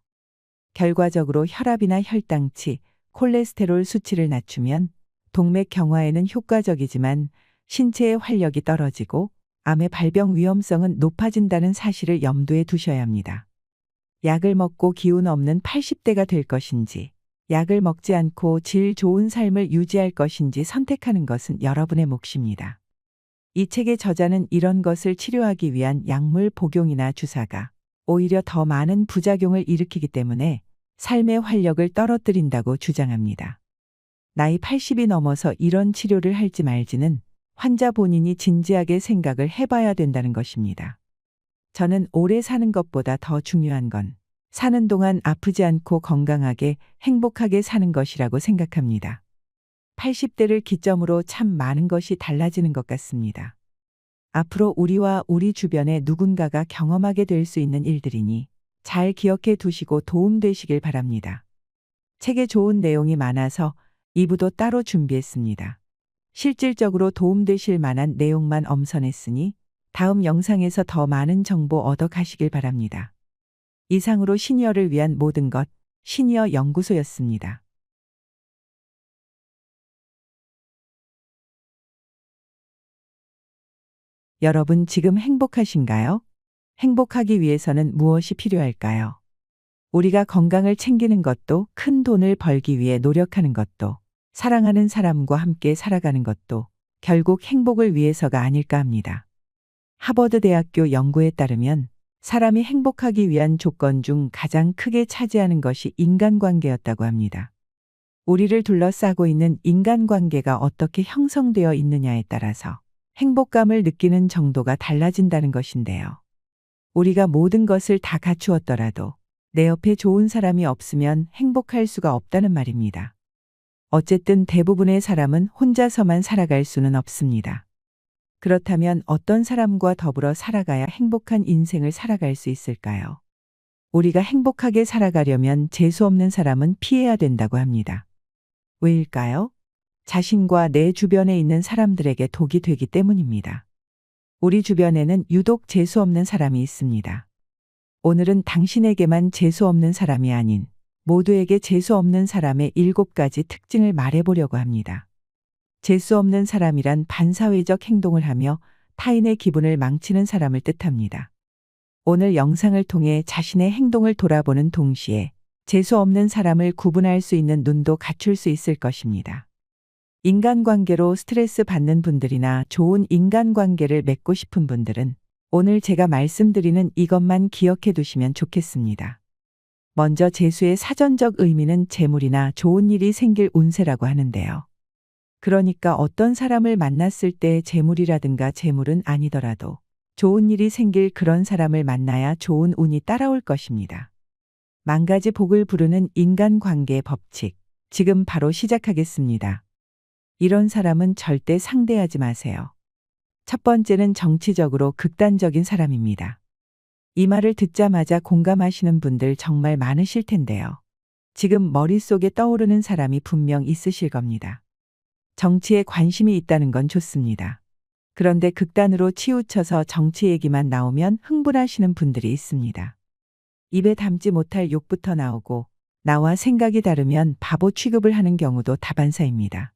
[SPEAKER 1] 결과적으로 혈압이나 혈당치, 콜레스테롤 수치를 낮추면 동맥 경화에는 효과적이지만 신체의 활력이 떨어지고 암의 발병 위험성은 높아진다는 사실을 염두에 두셔야 합니다. 약을 먹고 기운 없는 80대가 될 것인지, 약을 먹지 않고 질 좋은 삶을 유지할 것인지 선택하는 것은 여러분의 몫입니다. 이 책의 저자는 이런 것을 치료하기 위한 약물 복용이나 주사가 오히려 더 많은 부작용을 일으키기 때문에 삶의 활력을 떨어뜨린다고 주장합니다. 나이 80이 넘어서 이런 치료를 할지 말지는 환자 본인이 진지하게 생각을 해봐야 된다는 것입니다. 저는 오래 사는 것보다 더 중요한 건 사는 동안 아프지 않고 건강하게 행복하게 사는 것이라고 생각합니다. 80대를 기점으로 참 많은 것이 달라지는 것 같습니다. 앞으로 우리와 우리 주변에 누군가가 경험하게 될 수 있는 일들이니 잘 기억해 두시고 도움되시길 바랍니다. 책에 좋은 내용이 많아서 2부도 따로 준비했습니다. 실질적으로 도움되실 만한 내용만 엄선했으니 다음 영상에서 더 많은 정보 얻어 가시길 바랍니다. 이상으로 시니어를 위한 모든 것, 시니어 연구소였습니다. 여러분 지금 행복하신가요? 행복하기 위해서는 무엇이 필요할까요? 우리가 건강을 챙기는 것도, 큰 돈을 벌기 위해 노력하는 것도, 사랑하는 사람과 함께 살아가는 것도 결국 행복을 위해서가 아닐까 합니다. 하버드 대학교 연구에 따르면 사람이 행복하기 위한 조건 중 가장 크게 차지하는 것이 인간관계였다고 합니다. 우리를 둘러싸고 있는 인간관계가 어떻게 형성되어 있느냐에 따라서 행복감을 느끼는 정도가 달라진다는 것인데요. 우리가 모든 것을 다 갖추었더라도 내 옆에 좋은 사람이 없으면 행복할 수가 없다는 말입니다. 어쨌든 대부분의 사람은 혼자서만 살아갈 수는 없습니다. 그렇다면 어떤 사람과 더불어 살아가야 행복한 인생을 살아갈 수 있을까요? 우리가 행복하게 살아가려면 재수없는 사람은 피해야 된다고 합니다. 왜일까요? 자신과 내 주변에 있는 사람들에게 독이 되기 때문입니다. 우리 주변에는 유독 재수없는 사람이 있습니다. 오늘은 당신에게만 재수없는 사람이 아닌 모두에게 재수없는 사람의 7가지 특징을 말해보려고 합니다. 재수없는 사람이란 반사회적 행동을 하며 타인의 기분을 망치는 사람을 뜻합니다. 오늘 영상을 통해 자신의 행동을 돌아보는 동시에 재수없는 사람을 구분할 수 있는 눈도 갖출 수 있을 것입니다. 인간관계로 스트레스 받는 분들이나 좋은 인간관계를 맺고 싶은 분들은 오늘 제가 말씀드리는 이것만 기억해 두시면 좋겠습니다. 먼저 재수의 사전적 의미는 재물이나 좋은 일이 생길 운세라고 하는데요. 그러니까 어떤 사람을 만났을 때 재물이라든가 재물은 아니더라도 좋은 일이 생길 그런 사람을 만나야 좋은 운이 따라올 것입니다. 만 가지 복을 부르는 인간관계의 법칙, 지금 바로 시작하겠습니다. 이런 사람은 절대 상대하지 마세요. 첫 번째는 정치적으로 극단적인 사람입니다. 이 말을 듣자마자 공감하시는 분들 정말 많으실 텐데요. 지금 머릿속에 떠오르는 사람이 분명 있으실 겁니다. 정치에 관심이 있다는 건 좋습니다. 그런데 극단으로 치우쳐서 정치 얘기만 나오면 흥분하시는 분들이 있습니다. 입에 담지 못할 욕부터 나오고 나와 생각이 다르면 바보 취급을 하는 경우도 다반사입니다.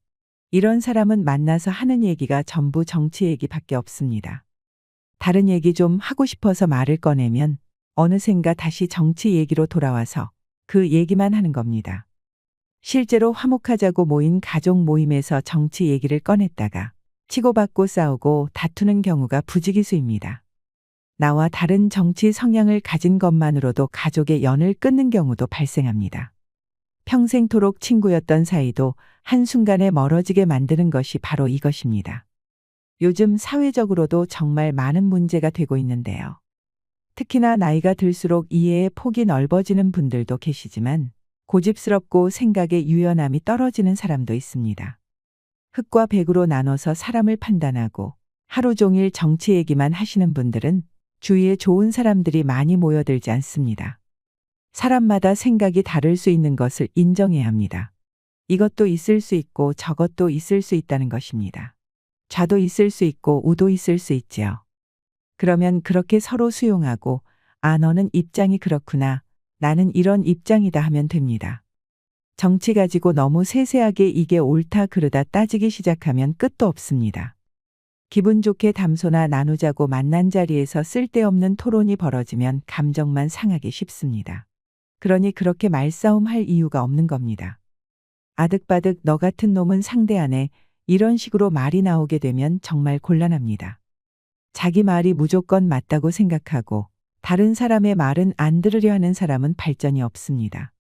[SPEAKER 1] 이런 사람은 만나서 하는 얘기가 전부 정치 얘기밖에 없습니다. 다른 얘기 좀 하고 싶어서 말을 꺼내면 어느샌가 다시 정치 얘기로 돌아와서 그 얘기만 하는 겁니다. 실제로 화목하자고 모인 가족 모임에서 정치 얘기를 꺼냈다가 치고받고 싸우고 다투는 경우가 부지기수입니다. 나와 다른 정치 성향을 가진 것만으로도 가족의 연을 끊는 경우도 발생합니다. 평생토록 친구였던 사이도 한순간에 멀어지게 만드는 것이 바로 이것입니다. 요즘 사회적으로도 정말 많은 문제가 되고 있는데요. 특히나 나이가 들수록 이해의 폭이 넓어지는 분들도 계시지만 고집스럽고 생각의 유연함이 떨어지는 사람도 있습니다. 흑과 백으로 나눠서 사람을 판단하고 하루 종일 정치 얘기만 하시는 분들은 주위에 좋은 사람들이 많이 모여들지 않습니다. 사람마다 생각이 다를 수 있는 것을 인정해야 합니다. 이것도 있을 수 있고 저것도 있을 수 있다는 것입니다. 좌도 있을 수 있고 우도 있을 수 있지요. 그러면 그렇게 서로 수용하고, 아, 너는 입장이 그렇구나, 나는 이런 입장이다 하면 됩니다. 정치 가지고 너무 세세하게 이게 옳다 그르다 따지기 시작하면 끝도 없습니다. 기분 좋게 담소나 나누자고 만난 자리에서 쓸데없는 토론이 벌어지면 감정만 상하기 쉽습니다. 그러니 그렇게 말싸움할 이유가 없는 겁니다. 아득바득 너 같은 놈은 상대하네, 이런 식으로 말이 나오게 되면 정말 곤란합니다. 자기 말이 무조건 맞다고 생각하고 다른 사람의 말은 안 들으려 하는 사람은 발전이 없습니다.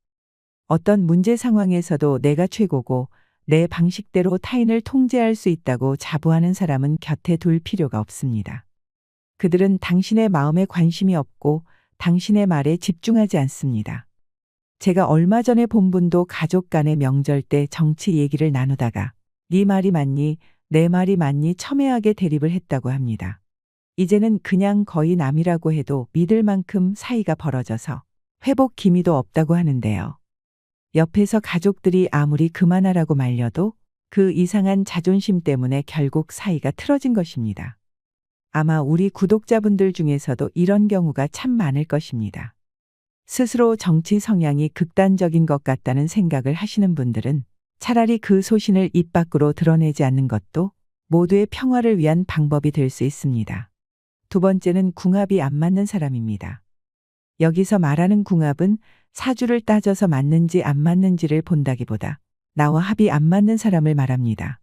[SPEAKER 1] 어떤 문제 상황에서도 내가 최고고 내 방식대로 타인을 통제할 수 있다고 자부하는 사람은 곁에 둘 필요가 없습니다. 그들은 당신의 마음에 관심이 없고 당신의 말에 집중하지 않습니다. 제가 얼마 전에 본 분도 가족 간의 명절 때 정치 얘기를 나누다가 네 말이 맞니? 내 말이 맞니? 첨예하게 대립을 했다고 합니다. 이제는 그냥 거의 남이라고 해도 믿을 만큼 사이가 벌어져서 회복 기미도 없다고 하는데요. 옆에서 가족들이 아무리 그만하라고 말려도 그 이상한 자존심 때문에 결국 사이가 틀어진 것입니다. 아마 우리 구독자분들 중에서도 이런 경우가 참 많을 것입니다. 스스로 정치 성향이 극단적인 것 같다는 생각을 하시는 분들은 차라리 그 소신을 입 밖으로 드러내지 않는 것도 모두의 평화를 위한 방법이 될 수 있습니다. 두 번째는 궁합이 안 맞는 사람입니다. 여기서 말하는 궁합은 사주를 따져서 맞는지 안 맞는지를 본다기보다 나와 합이 안 맞는 사람을 말합니다.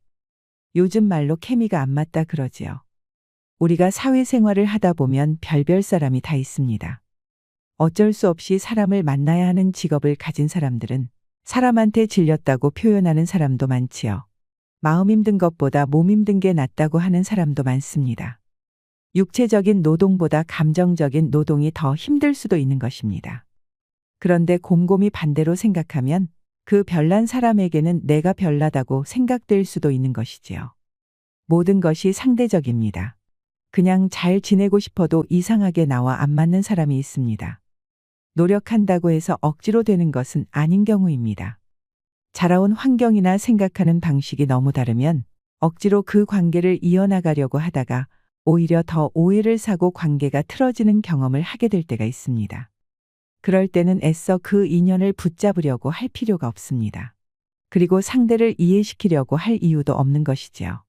[SPEAKER 1] 요즘 말로 케미가 안 맞다 그러지요. 우리가 사회생활을 하다 보면 별별 사람이 다 있습니다. 어쩔 수 없이 사람을 만나야 하는 직업을 가진 사람들은 사람한테 질렸다고 표현하는 사람도 많지요. 마음 힘든 것보다 몸 힘든 게 낫다고 하는 사람도 많습니다. 육체적인 노동보다 감정적인 노동이 더 힘들 수도 있는 것입니다. 그런데 곰곰이 반대로 생각하면 그 별난 사람에게는 내가 별나다고 생각될 수도 있는 것이지요. 모든 것이 상대적입니다. 그냥 잘 지내고 싶어도 이상하게 나와 안 맞는 사람이 있습니다. 노력한다고 해서 억지로 되는 것은 아닌 경우입니다. 자라온 환경이나 생각하는 방식이 너무 다르면 억지로 그 관계를 이어나가려고 하다가 오히려 더 오해를 사고 관계가 틀어지는 경험을 하게 될 때가 있습니다. 그럴 때는 애써 그 인연을 붙잡으려고 할 필요가 없습니다. 그리고 상대를 이해시키려고 할 이유도 없는 것이지요.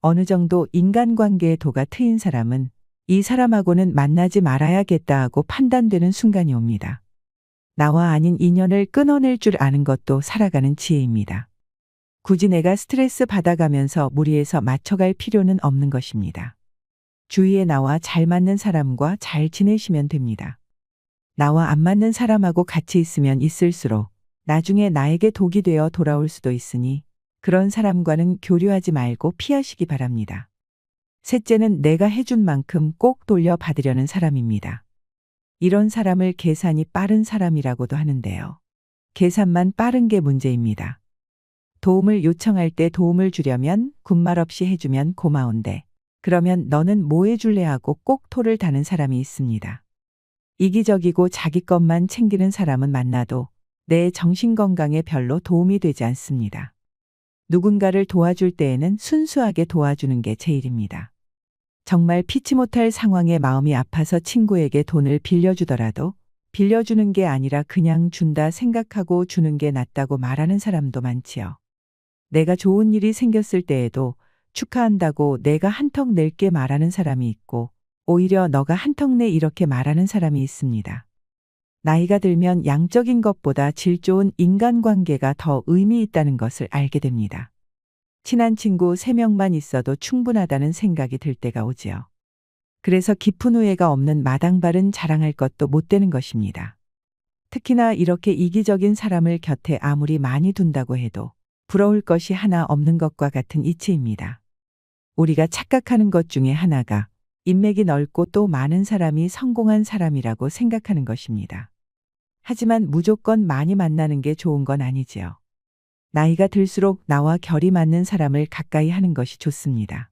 [SPEAKER 1] 어느 정도 인간관계의 도가 트인 사람은 이 사람하고는 만나지 말아야겠다 하고 판단되는 순간이 옵니다. 나와 아닌 인연을 끊어낼 줄 아는 것도 살아가는 지혜입니다. 굳이 내가 스트레스 받아가면서 무리해서 맞춰갈 필요는 없는 것입니다. 주위에 나와 잘 맞는 사람과 잘 지내시면 됩니다. 나와 안 맞는 사람하고 같이 있으면 있을수록 나중에 나에게 독이 되어 돌아올 수도 있으니 그런 사람과는 교류하지 말고 피하시기 바랍니다. 셋째는 내가 해준 만큼 꼭 돌려받으려는 사람입니다. 이런 사람을 계산이 빠른 사람이라고도 하는데요. 계산만 빠른 게 문제입니다. 도움을 요청할 때 도움을 주려면 군말 없이 해주면 고마운데 그러면 너는 뭐 해줄래 하고 꼭 토를 다는 사람이 있습니다. 이기적이고 자기 것만 챙기는 사람은 만나도 내 정신건강에 별로 도움이 되지 않습니다. 누군가를 도와줄 때에는 순수하게 도와주는 게 제일입니다. 정말 피치 못할 상황에 마음이 아파서 친구에게 돈을 빌려주더라도 빌려주는 게 아니라 그냥 준다 생각하고 주는 게 낫다고 말하는 사람도 많지요. 내가 좋은 일이 생겼을 때에도 축하한다고 내가 한턱 낼게 말하는 사람이 있고 오히려 너가 한턱 내 이렇게 말하는 사람이 있습니다. 나이가 들면 양적인 것보다 질 좋은 인간관계가 더 의미 있다는 것을 알게 됩니다. 친한 친구 3명만 있어도 충분하다는 생각이 들 때가 오지요. 그래서 깊은 후회가 없는 마당발은 자랑할 것도 못 되는 것입니다. 특히나 이렇게 이기적인 사람을 곁에 아무리 많이 둔다고 해도 부러울 것이 하나 없는 것과 같은 이치입니다. 우리가 착각하는 것 중에 하나가 인맥이 넓고 또 많은 사람이 성공한 사람이라고 생각하는 것입니다. 하지만 무조건 많이 만나는 게 좋은 건 아니지요. 나이가 들수록 나와 결이 맞는 사람을 가까이 하는 것이 좋습니다.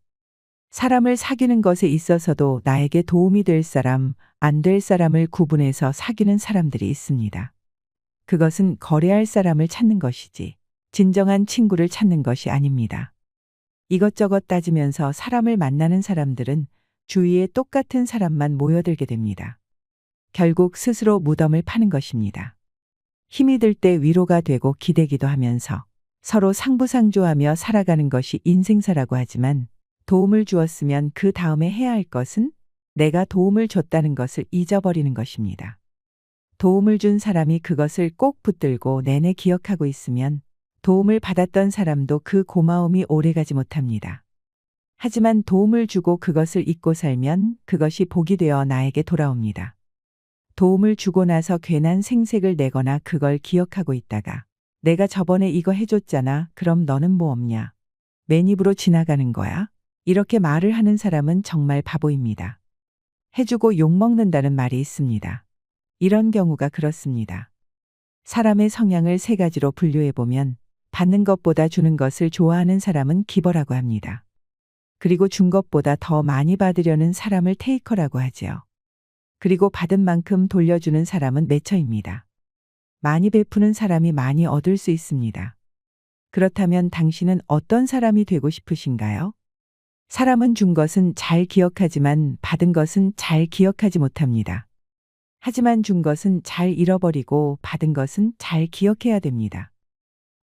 [SPEAKER 1] 사람을 사귀는 것에 있어서도 나에게 도움이 될 사람, 안 될 사람을 구분해서 사귀는 사람들이 있습니다. 그것은 거래할 사람을 찾는 것이지 진정한 친구를 찾는 것이 아닙니다. 이것저것 따지면서 사람을 만나는 사람들은 주위에 똑같은 사람만 모여들게 됩니다. 결국 스스로 무덤을 파는 것입니다. 힘이 들 때 위로가 되고 기대기도 하면서 서로 상부상조하며 살아가는 것이 인생사라고 하지만 도움을 주었으면 그 다음에 해야 할 것은 내가 도움을 줬다는 것을 잊어버리는 것입니다. 도움을 준 사람이 그것을 꼭 붙들고 내내 기억하고 있으면 도움을 받았던 사람도 그 고마움이 오래가지 못합니다. 하지만 도움을 주고 그것을 잊고 살면 그것이 복이 되어 나에게 돌아옵니다. 도움을 주고 나서 괜한 생색을 내거나 그걸 기억하고 있다가 내가 저번에 이거 해줬잖아. 그럼 너는 뭐 없냐? 맨입으로 지나가는 거야? 이렇게 말을 하는 사람은 정말 바보입니다. 해주고 욕먹는다는 말이 있습니다. 이런 경우가 그렇습니다. 사람의 성향을 세 가지로 분류해보면 받는 것보다 주는 것을 좋아하는 사람은 기버라고 합니다. 그리고 준 것보다 더 많이 받으려는 사람을 테이커라고 하지요. 그리고 받은 만큼 돌려주는 사람은 매처입니다. 많이 베푸는 사람이 많이 얻을 수 있습니다. 그렇다면 당신은 어떤 사람이 되고 싶으신가요? 사람은 준 것은 잘 기억하지만 받은 것은 잘 기억하지 못합니다. 하지만 준 것은 잘 잃어버리고 받은 것은 잘 기억해야 됩니다.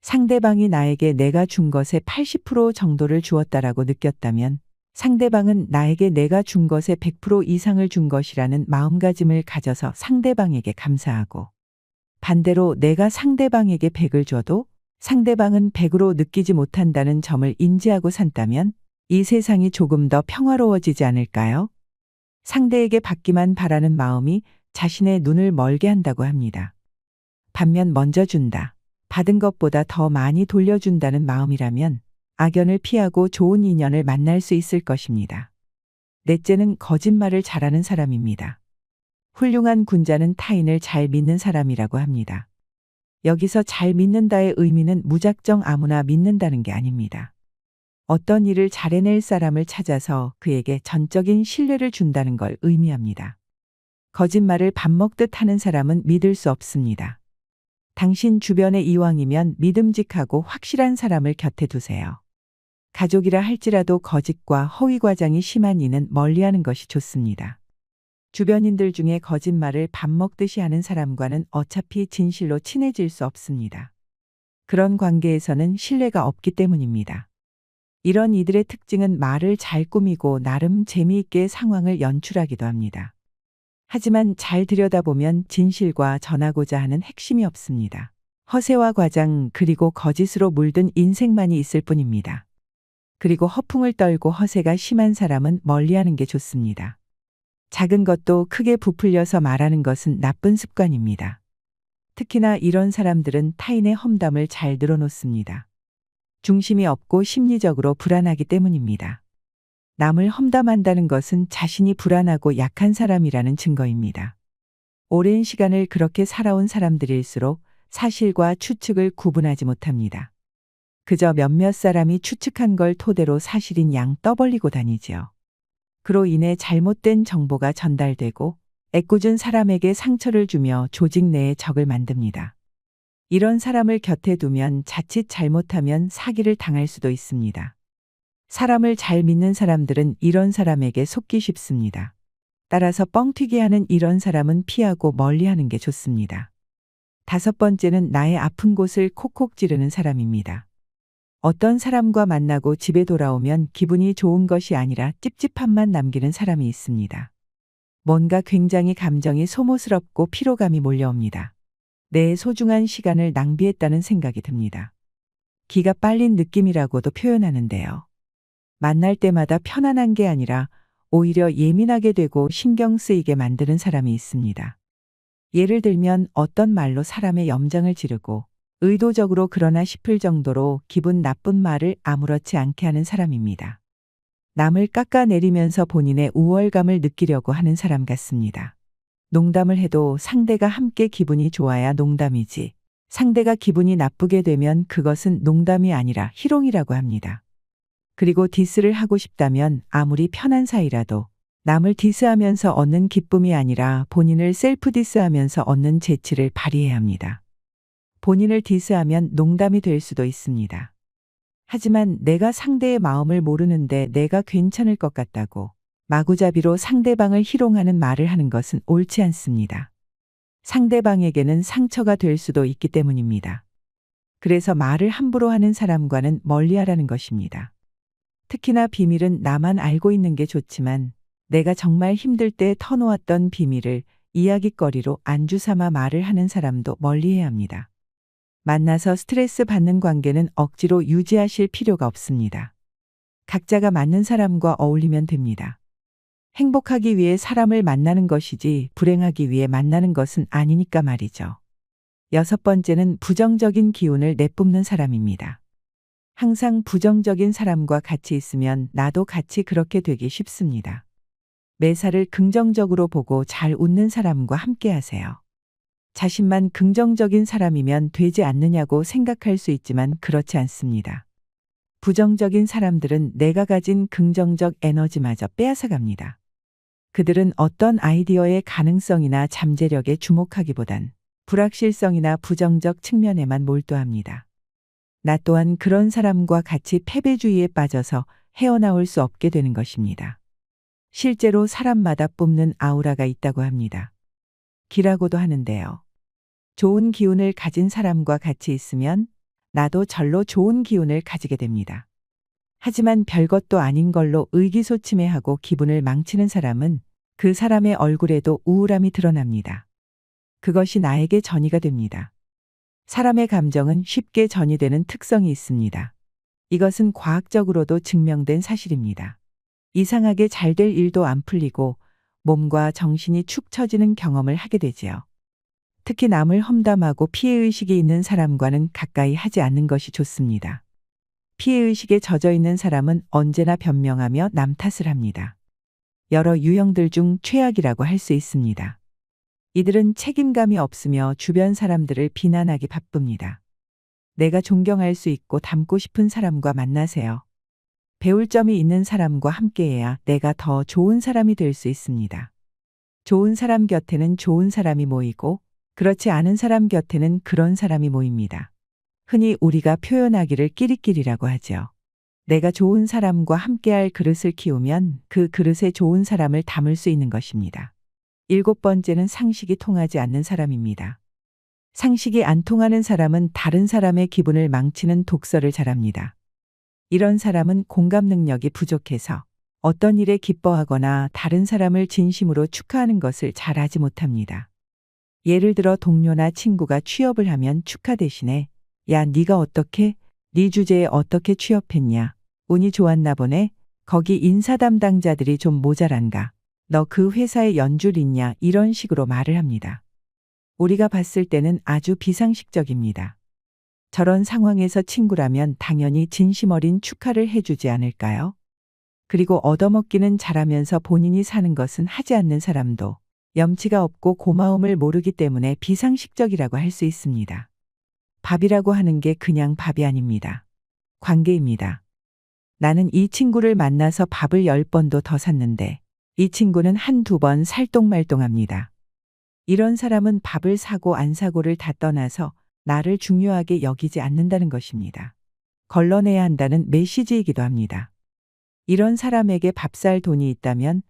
[SPEAKER 1] 상대방이 나에게 내가 준 것의 80% 정도를 주었다라고 느꼈다면 상대방은 나에게 내가 준 것의 100% 이상을 준 것이라는 마음가짐을 가져서 상대방에게 감사하고 반대로 내가 상대방에게 100을 줘도 상대방은 100으로 느끼지 못한다는 점을 인지하고 산다면 이 세상이 조금 더 평화로워지지 않을까요? 상대에게 받기만 바라는 마음이 자신의 눈을 멀게 한다고 합니다. 반면 먼저 준다, 받은 것보다 더 많이 돌려준다는 마음이라면 악연을 피하고 좋은 인연을 만날 수 있을 것입니다. 넷째는 거짓말을 잘하는 사람입니다. 훌륭한 군자는 타인을 잘 믿는 사람이라고 합니다. 여기서 잘 믿는다의 의미는 무작정 아무나 믿는다는 게 아닙니다. 어떤 일을 잘 해낼 사람을 찾아서 그에게 전적인 신뢰를 준다는 걸 의미합니다. 거짓말을 밥 먹듯 하는 사람은 믿을 수 없습니다. 당신 주변에 이왕이면 믿음직하고 확실한 사람을 곁에 두세요. 가족이라 할지라도 거짓과 허위 과장이 심한 이는 멀리하는 것이 좋습니다. 주변인들 중에 거짓말을 밥 먹듯이 하는 사람과는 어차피 진실로 친해질 수 없습니다. 그런 관계에서는 신뢰가 없기 때문입니다. 이런 이들의 특징은 말을 잘 꾸미고 나름 재미있게 상황을 연출하기도 합니다. 하지만 잘 들여다보면 진실과 전하고자 하는 핵심이 없습니다. 허세와 과장 그리고 거짓으로 물든 인생만이 있을 뿐입니다. 그리고 허풍을 떨고 허세가 심한 사람은 멀리하는 게 좋습니다. 작은 것도 크게 부풀려서 말하는 것은 나쁜 습관입니다. 특히나 이런 사람들은 타인의 험담을 잘 늘어놓습니다. 중심이 없고 심리적으로 불안하기 때문입니다. 남을 험담한다는 것은 자신이 불안하고 약한 사람이라는 증거입니다. 오랜 시간을 그렇게 살아온 사람들일수록 사실과 추측을 구분하지 못합니다. 그저 몇몇 사람이 추측한 걸 토대로 사실인 양 떠벌리고 다니지요. 그로 인해 잘못된 정보가 전달되고 애꿎은 사람에게 상처를 주며 조직 내에 적을 만듭니다. 이런 사람을 곁에 두면 자칫 잘못하면 사기를 당할 수도 있습니다. 사람을 잘 믿는 사람들은 이런 사람에게 속기 쉽습니다. 따라서 뻥튀기 하는 이런 사람은 피하고 멀리하는 게 좋습니다. 다섯 번째는 나의 아픈 곳을 콕콕 찌르는 사람입니다. 어떤 사람과 만나고 집에 돌아오면 기분이 좋은 것이 아니라 찝찝함만 남기는 사람이 있습니다. 뭔가 굉장히 감정이 소모스럽고 피로감이 몰려옵니다. 내 소중한 시간을 낭비했다는 생각이 듭니다. 기가 빨린 느낌이라고도 표현하는데요. 만날 때마다 편안한 게 아니라 오히려 예민하게 되고 신경 쓰이게 만드는 사람이 있습니다. 예를 들면 어떤 말로 사람의 염장을 지르고 의도적으로 그러나 싶을 정도로 기분 나쁜 말을 아무렇지 않게 하는 사람입니다. 남을 깎아내리면서 본인의 우월감을 느끼려고 하는 사람 같습니다. 농담을 해도 상대가 함께 기분이 좋아야 농담이지. 상대가 기분이 나쁘게 되면 그것은 농담이 아니라 희롱이라고 합니다. 그리고 디스를 하고 싶다면 아무리 편한 사이라도 남을 디스하면서 얻는 기쁨이 아니라 본인을 셀프 디스하면서 얻는 재치를 발휘해야 합니다. 본인을 디스하면 농담이 될 수도 있습니다. 하지만 내가 상대의 마음을 모르는데 내가 괜찮을 것 같다고 마구잡이로 상대방을 희롱하는 말을 하는 것은 옳지 않습니다. 상대방에게는 상처가 될 수도 있기 때문입니다. 그래서 말을 함부로 하는 사람과는 멀리하라는 것입니다. 특히나 비밀은 나만 알고 있는 게 좋지만 내가 정말 힘들 때 터놓았던 비밀을 이야깃거리로 안주 삼아 말을 하는 사람도 멀리해야 합니다. 만나서 스트레스 받는 관계는 억지로 유지하실 필요가 없습니다. 각자가 맞는 사람과 어울리면 됩니다. 행복하기 위해 사람을 만나는 것이지 불행하기 위해 만나는 것은 아니니까 말이죠. 6번째는 부정적인 기운을 내뿜는 사람입니다. 항상 부정적인 사람과 같이 있으면 나도 같이 그렇게 되기 쉽습니다. 매사를 긍정적으로 보고 잘 웃는 사람과 함께 하세요. 자신만 긍정적인 사람이면 되지 않느냐고 생각할 수 있지만 그렇지 않습니다. 부정적인 사람들은 내가 가진 긍정적 에너지마저 빼앗아 갑니다. 그들은 어떤 아이디어의 가능성이나 잠재력에 주목하기보단 불확실성이나 부정적 측면에만 몰두합니다. 나 또한 그런 사람과 같이 패배주의에 빠져서 헤어나올 수 없게 되는 것입니다. 실제로 사람마다 뿜는 아우라가 있다고 합니다. 기라고도 하는데요. 좋은 기운을 가진 사람과 같이 있으면 나도 절로 좋은 기운을 가지게 됩니다. 하지만 별것도 아닌 걸로 의기소침해하고 기분을 망치는 사람은 그 사람의 얼굴에도 우울함이 드러납니다. 그것이 나에게 전이가 됩니다. 사람의 감정은 쉽게 전이되는 특성이 있습니다. 이것은 과학적으로도 증명된 사실입니다. 이상하게 잘 될 일도 안 풀리고 몸과 정신이 축 처지는 경험을 하게 되지요. 특히 남을 험담하고 피해의식이 있는 사람과는 가까이 하지 않는 것이 좋습니다. 피해의식에 젖어 있는 사람은 언제나 변명하며 남 탓을 합니다. 여러 유형들 중 최악이라고 할 수 있습니다. 이들은 책임감이 없으며 주변 사람들을 비난하기 바쁩니다. 내가 존경할 수 있고 닮고 싶은 사람과 만나세요. 배울 점이 있는 사람과 함께해야 내가 더 좋은 사람이 될 수 있습니다. 좋은 사람 곁에는 좋은 사람이 모이고 그렇지 않은 사람 곁에는 그런 사람이 모입니다. 흔히 우리가 표현하기를 끼리끼리라고 하죠. 내가 좋은 사람과 함께할 그릇을 키우면 그 그릇에 좋은 사람을 담을 수 있는 것입니다. 7번째는 상식이 통하지 않는 사람입니다. 상식이 안 통하는 사람은 다른 사람의 기분을 망치는 독설을 잘합니다. 이런 사람은 공감 능력이 부족해서 어떤 일에 기뻐하거나 다른 사람을 진심으로 축하하는 것을 잘하지 못합니다. 예를 들어 동료나 친구가 취업을 하면 축하 대신에 야 네가 어떻게? 네 주제에 어떻게 취업했냐? 운이 좋았나 보네? 거기 인사 담당자들이 좀 모자란가? 너 그 회사에 연줄 있냐? 이런 식으로 말을 합니다. 우리가 봤을 때는 아주 비상식적입니다. 저런 상황에서 친구라면 당연히 진심 어린 축하를 해주지 않을까요? 그리고 얻어먹기는 잘하면서 본인이 사는 것은 하지 않는 사람도 염치가 없고 고마움을 모르기 때문에 비상식적이라고 할 수 있습니다. 밥이라고 하는 게 그냥 밥이 아닙니다. 관계입니다. 나는 이 친구를 만나서 밥을 10번도 더 샀는데 이 친구는 한두 번 살똥말똥합니다. 이런 사람은 밥을 사고 안 사고를 다 떠나서 나를 중요하게 여기지 않는다는 것입니다. 걸러내야 한다는 메시지이기도 합니다. 이런 사람에게 밥 살 돈이 있다면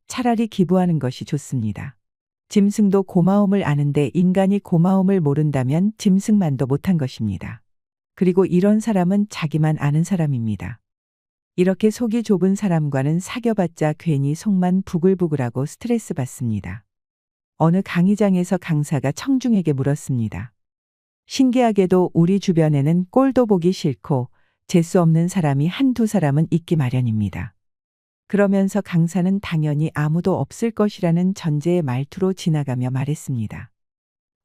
[SPEAKER 1] 차라리 기부하는 것이 좋습니다. 짐승도 고마움을 아는데 인간이 고마움을 모른다면 짐승만도 못한 것입니다. 그리고 이런 사람은 자기만 아는 사람입니다. 이렇게 속이 좁은 사람과는 사귀어봤자 괜히 속만 부글부글하고 스트레스 받습니다. 어느 강의장에서 강사가 청중에게 물었습니다. 신기하게도 우리 주변에는 꼴도 보기 싫고 재수 없는 사람이 한두 사람은 있기 마련입니다. 그러면서 강사는 당연히 아무도 없을 것이라는 전제의 말투로 지나가며 말했습니다.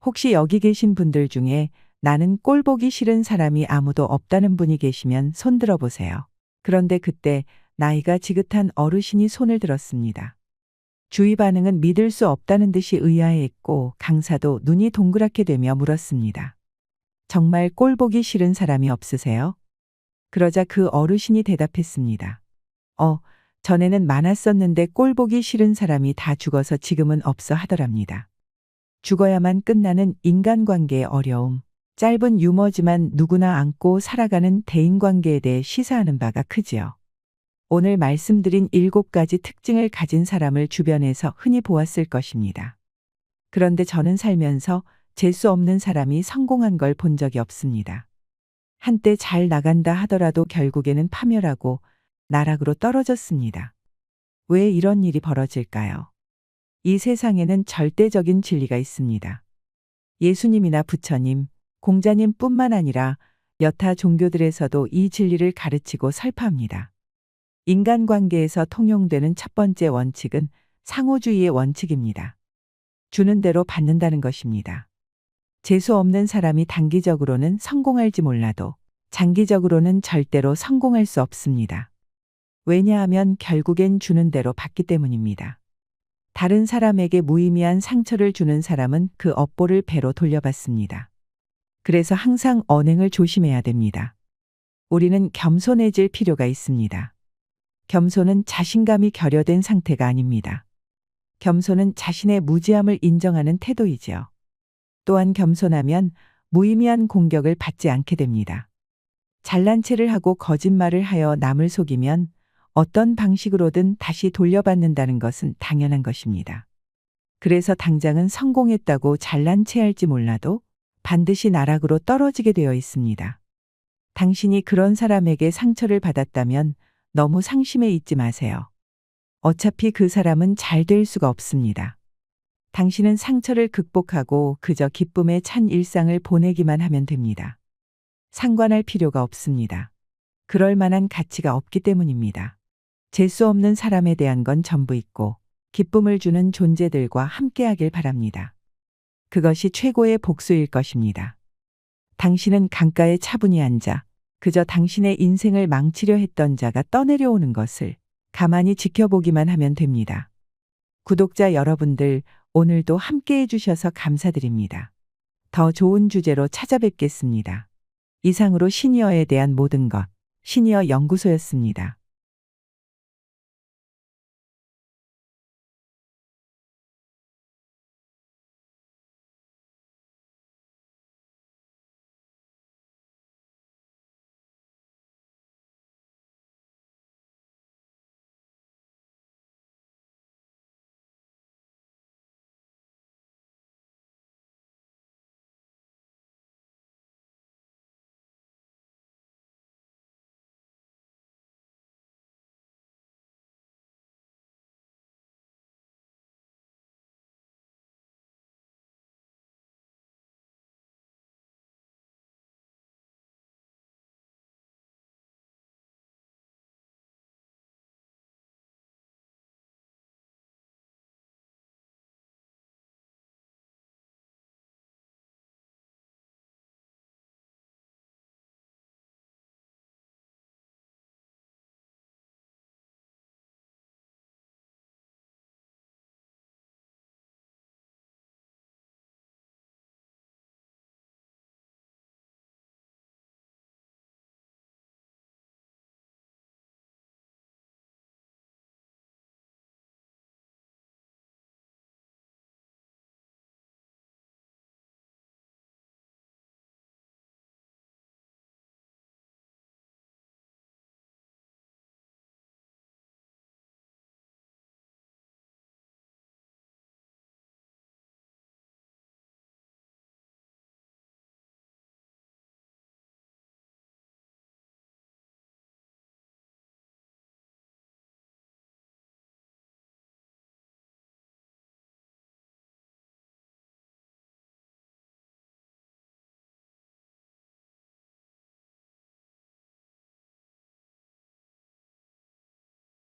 [SPEAKER 1] 혹시 여기 계신 분들 중에 나는 꼴 보기 싫은 사람이 아무도 없다는 분이 계시면 손 들어보세요. 그런데 그때 나이가 지긋한 어르신이 손을 들었습니다. 주위 반응은 믿을 수 없다는 듯이 의아해했고 강사도 눈이 동그랗게 되며 물었습니다. 정말 꼴 보기 싫은 사람이 없으세요? 그러자 그 어르신이 대답했습니다. 전에는 많았었는데 꼴 보기 싫은 사람이 다 죽어서 지금은 없어 하더랍니다. 죽어야만 끝나는 인간관계의 어려움. 짧은 유머지만 누구나 안고 살아가는 대인관계에 대해 시사하는 바가 크지요. 오늘 말씀드린 7가지 특징을 가진 사람을 주변에서 흔히 보았을 것입니다. 그런데 저는 살면서 재수 없는 사람이 성공한 걸 본 적이 없습니다. 한때 잘 나간다 하더라도 결국에는 파멸하고 나락으로 떨어졌습니다. 왜 이런 일이 벌어질까요? 이 세상에는 절대적인 진리가 있습니다. 예수님이나 부처님, 공자님뿐만 아니라 여타 종교들에서도 이 진리를 가르치고 설파합니다. 인간관계에서 통용되는 첫 번째 원칙은 상호주의의 원칙입니다. 주는 대로 받는다는 것입니다. 재수 없는 사람이 단기적으로는 성공할지 몰라도 장기적으로는 절대로 성공할 수 없습니다. 왜냐하면 결국엔 주는 대로 받기 때문입니다. 다른 사람에게 무의미한 상처를 주는 사람은 그 업보를 배로 돌려받습니다. 그래서 항상 언행을 조심해야 됩니다. 우리는 겸손해질 필요가 있습니다. 겸손은 자신감이 결여된 상태가 아닙니다. 겸손은 자신의 무지함을 인정하는 태도이지요. 또한 겸손하면 무의미한 공격을 받지 않게 됩니다. 잘난 체를 하고 거짓말을 하여 남을 속이면 어떤 방식으로든 다시 돌려받는다는 것은 당연한 것입니다. 그래서 당장은 성공했다고 잘난 체할지 몰라도 반드시 나락으로 떨어지게 되어 있습니다. 당신이 그런 사람에게 상처를 받았다면 너무 상심해 있지 마세요. 어차피 그 사람은 잘 될 수가 없습니다. 당신은 상처를 극복하고 그저 기쁨에 찬 일상을 보내기만 하면 됩니다. 상관할 필요가 없습니다. 그럴 만한 가치가 없기 때문입니다. 재수 없는 사람에 대한 건 전부 있고 기쁨을 주는 존재들과 함께하길 바랍니다. 그것이 최고의 복수일 것입니다. 당신은 강가에 차분히 앉아 그저 당신의 인생을 망치려 했던 자가 떠내려오는 것을 가만히 지켜보기만 하면 됩니다. 구독자 여러분들, 오늘도 함께해 주셔서 감사드립니다. 더 좋은 주제로 찾아뵙겠습니다. 이상으로 시니어에 대한 모든 것, 시니어 연구소였습니다.